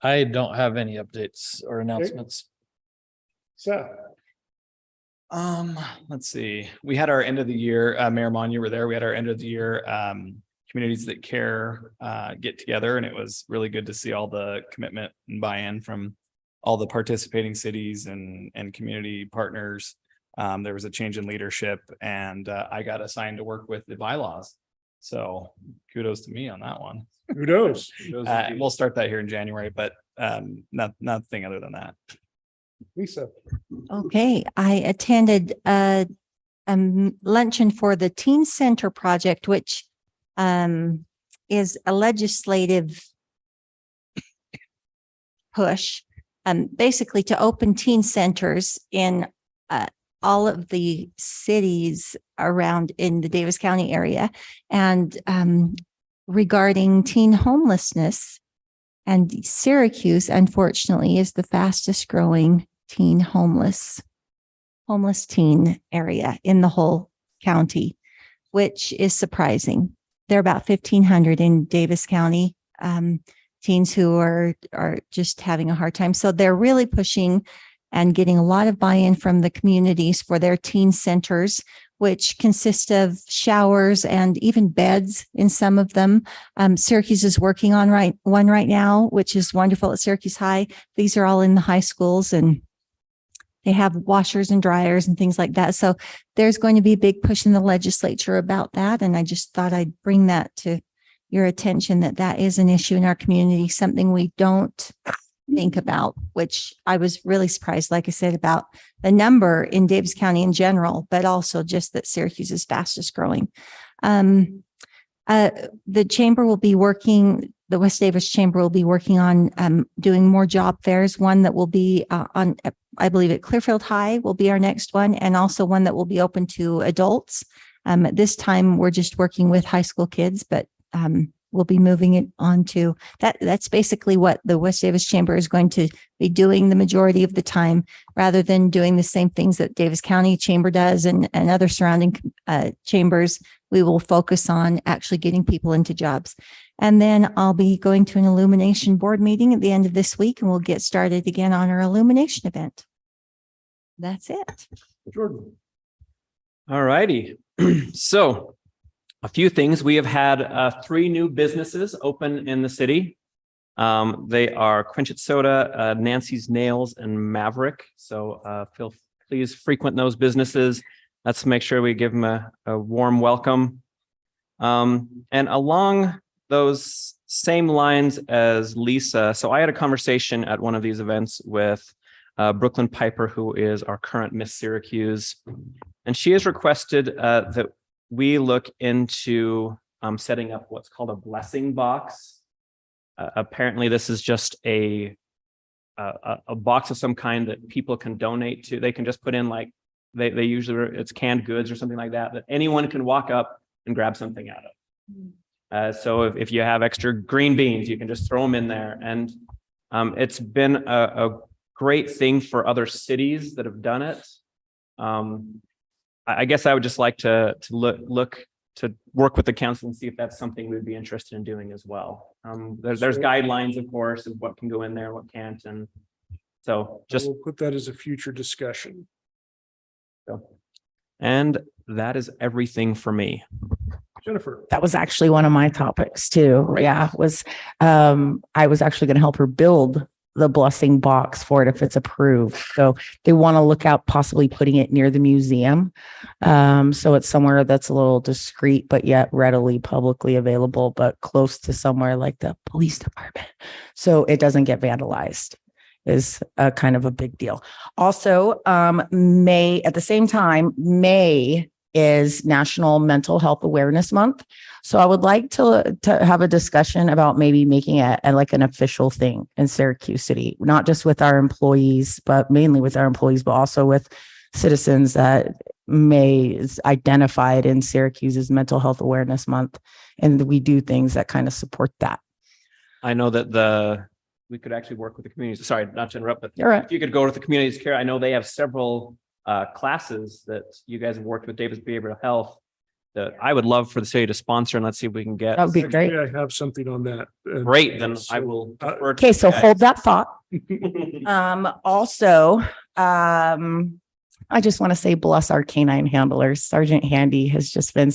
I don't have any updates or announcements. Seth? Let's see. We had our end of the year, Mayor Mon, you were there. We had our end of the year Communities That Care get together, and it was really good to see all the commitment and buy-in from all the participating cities and community partners. There was a change in leadership, and I got assigned to work with the bylaws. So kudos to me on that one. Kudos. We'll start that here in January, but nothing other than that. Lisa? Okay, I attended a luncheon for the Teen Center project, which is a legislative push, basically to open teen centers in all of the cities around in the Davis County area, and regarding teen homelessness. And Syracuse, unfortunately, is the fastest growing teen homeless teen area in the whole county, which is surprising. There are about 1,500 in Davis County, teens who are just having a hard time. So they're really pushing and getting a lot of buy-in from the communities for their teen centers, which consist of showers and even beds in some of them. Syracuse is working on one right now, which is wonderful at Syracuse High. These are all in the high schools, and they have washers and dryers and things like that. So there's going to be a big push in the legislature about that. And I just thought I'd bring that to your attention, that is an issue in our community, something we don't think about, which I was really surprised, like I said, about the number in Davis County in general, but also just that Syracuse is fastest growing. The chamber will be working, the West Davis Chamber will be working on doing more job fairs. One that will be on, I believe at Clearfield High will be our next one, and also one that will be open to adults. At this time, we're just working with high school kids, but we'll be moving it on to that. That's basically what the West Davis Chamber is going to be doing the majority of the time, rather than doing the same things that Davis County Chamber does and other surrounding chambers. We will focus on actually getting people into jobs. And then I'll be going to an illumination board meeting at the end of this week, and we'll get started again on our illumination event. That's it. Jordan. All righty. So a few things. We have had 3 new businesses open in the city. They are Quench Soda, Nancy's Nails, and Maverick. So please frequent those businesses. Let's make sure we give them a warm welcome. And along those same lines as Lisa, so I had a conversation at one of these events with Brooklyn Piper, who is our current Miss Syracuse. And she has requested that we look into setting up what's called a blessing box. Apparently, this is just a box of some kind that people can donate to. They can just put in like, they usually, it's canned goods or something like that anyone can walk up and grab something out of. So if you have extra green beans, you can just throw them in there. And it's been a great thing for other cities that have done it. I guess I would just like to look to work with the council and see if that's something we'd be interested in doing as well. There's guidelines, of course, of what can go in there, what can't. And so just we'll put that as a future discussion. And that is everything for me. Jennifer. That was actually one of my topics too. Yeah, I was actually going to help her build the blessing box for it if it's approved. So they want to look out possibly putting it near the museum. So it's somewhere that's a little discreet, but yet readily publicly available, but close to somewhere like the police department. So it doesn't get vandalized is a kind of a big deal. Also, May, at the same time, May is National Mental Health Awareness Month. So I would like to have a discussion about maybe making it like an official thing in Syracuse City, not just with our employees, but mainly with our employees, but also with citizens that May is identified in Syracuse as Mental Health Awareness Month. And we do things that kind of support that. I know that we could actually work with the community. Sorry, not to interrupt, but You're right. if you could go to the community's care, I know they have several classes that you guys have worked with Davis Behavioral Health that I would love for the city to sponsor, and let's see if we can get. That would be great. Actually, I have something on that. Great, then I will. defer to Okay, so you guys. hold that thought. Also, I just want to say bless our canine handlers. Sergeant Handy has just been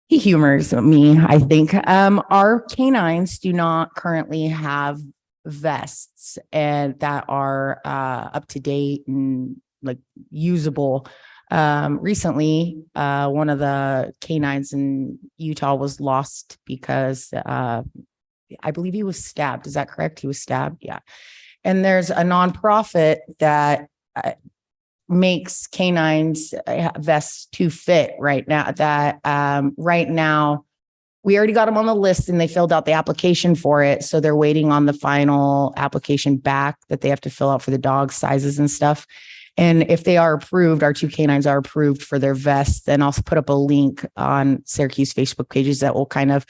he humors me, I think. Our canines do not currently have vests and that are up to date and like usable. Recently, one of the canines in Utah was lost because I believe he was stabbed. Is that correct? He was stabbed. Yeah. And there's a nonprofit that makes canines vests to fit right now. That right now, we already got them on the list and they filled out the application for it. So they're waiting on the final application back that they have to fill out for the dog sizes and stuff. And if they are approved, our 2 canines are approved for their vests, then I'll put up a link on Syracuse Facebook pages that will kind of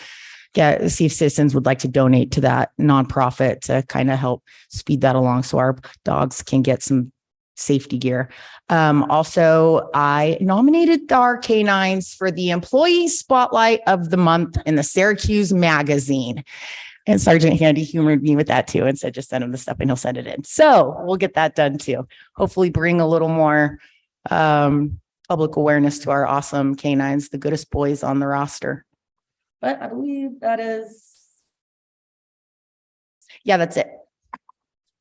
see if citizens would like to donate to that nonprofit to kind of help speed that along so our dogs can get some safety gear. Also, I nominated our canines for the Employee Spotlight of the Month in the Syracuse Magazine. And Sergeant Handy humored me with that too and said, just send him the stuff and he'll send it in. So we'll get that done too. Hopefully bring a little more public awareness to our awesome canines, the goodest boys on the roster. But I believe that's it.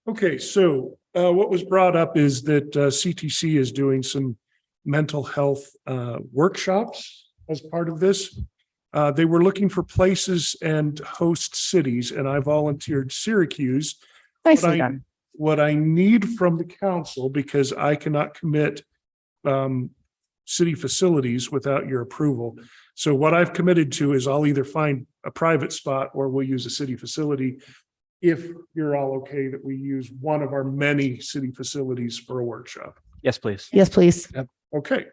Okay, so what was brought up is that CTC is doing some mental health workshops as part of this. They were looking for places and host cities, and I volunteered Syracuse. Nicely done. What I need from the council, because I cannot commit city facilities without your approval. So what I've committed to is I'll either find a private spot or we'll use a city facility. If you're all okay that we use one of our many city facilities for a workshop. Yes, please. Yes, please. Okay.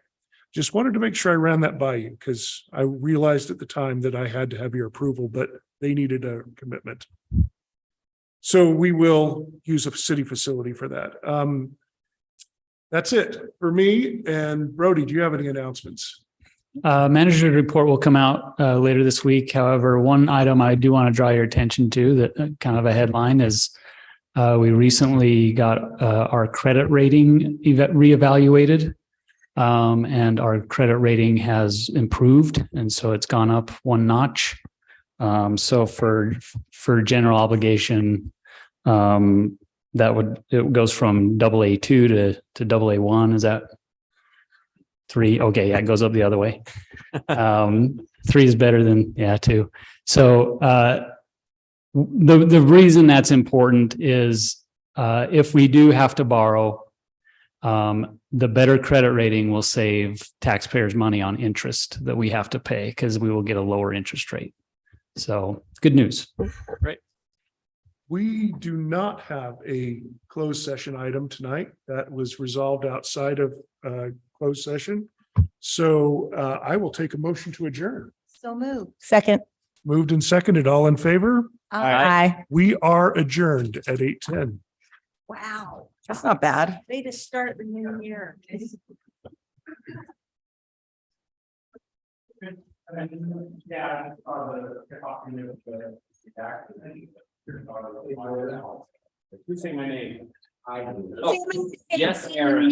Just wanted to make sure I ran that by you because I realized at the time that I had to have your approval, but they needed a commitment. So we will use a city facility for that. That's it for me. And Brody, do you have any announcements? Manager's report will come out later this week. However, one item I do want to draw your attention to that kind of a headline is we recently got our credit rating reevaluated. And our credit rating has improved. And so it's gone up one notch. So for general obligation, it goes from AA2 to AA1. Is that 3? Okay. Yeah, it goes up the other way. 3 is better than 2. So, the reason that's important is, if we do have to borrow, the better credit rating will save taxpayers money on interest that we have to pay because we will get a lower interest rate. So good news. Great. We do not have a closed session item tonight. That was resolved outside of closed session. So I will take a motion to adjourn. So move. Second. Moved and seconded. All in favor? Aye. We are adjourned at 8:10. Wow. That's not bad. Way to start the new year. Who's saying my name? Yes, Aaron.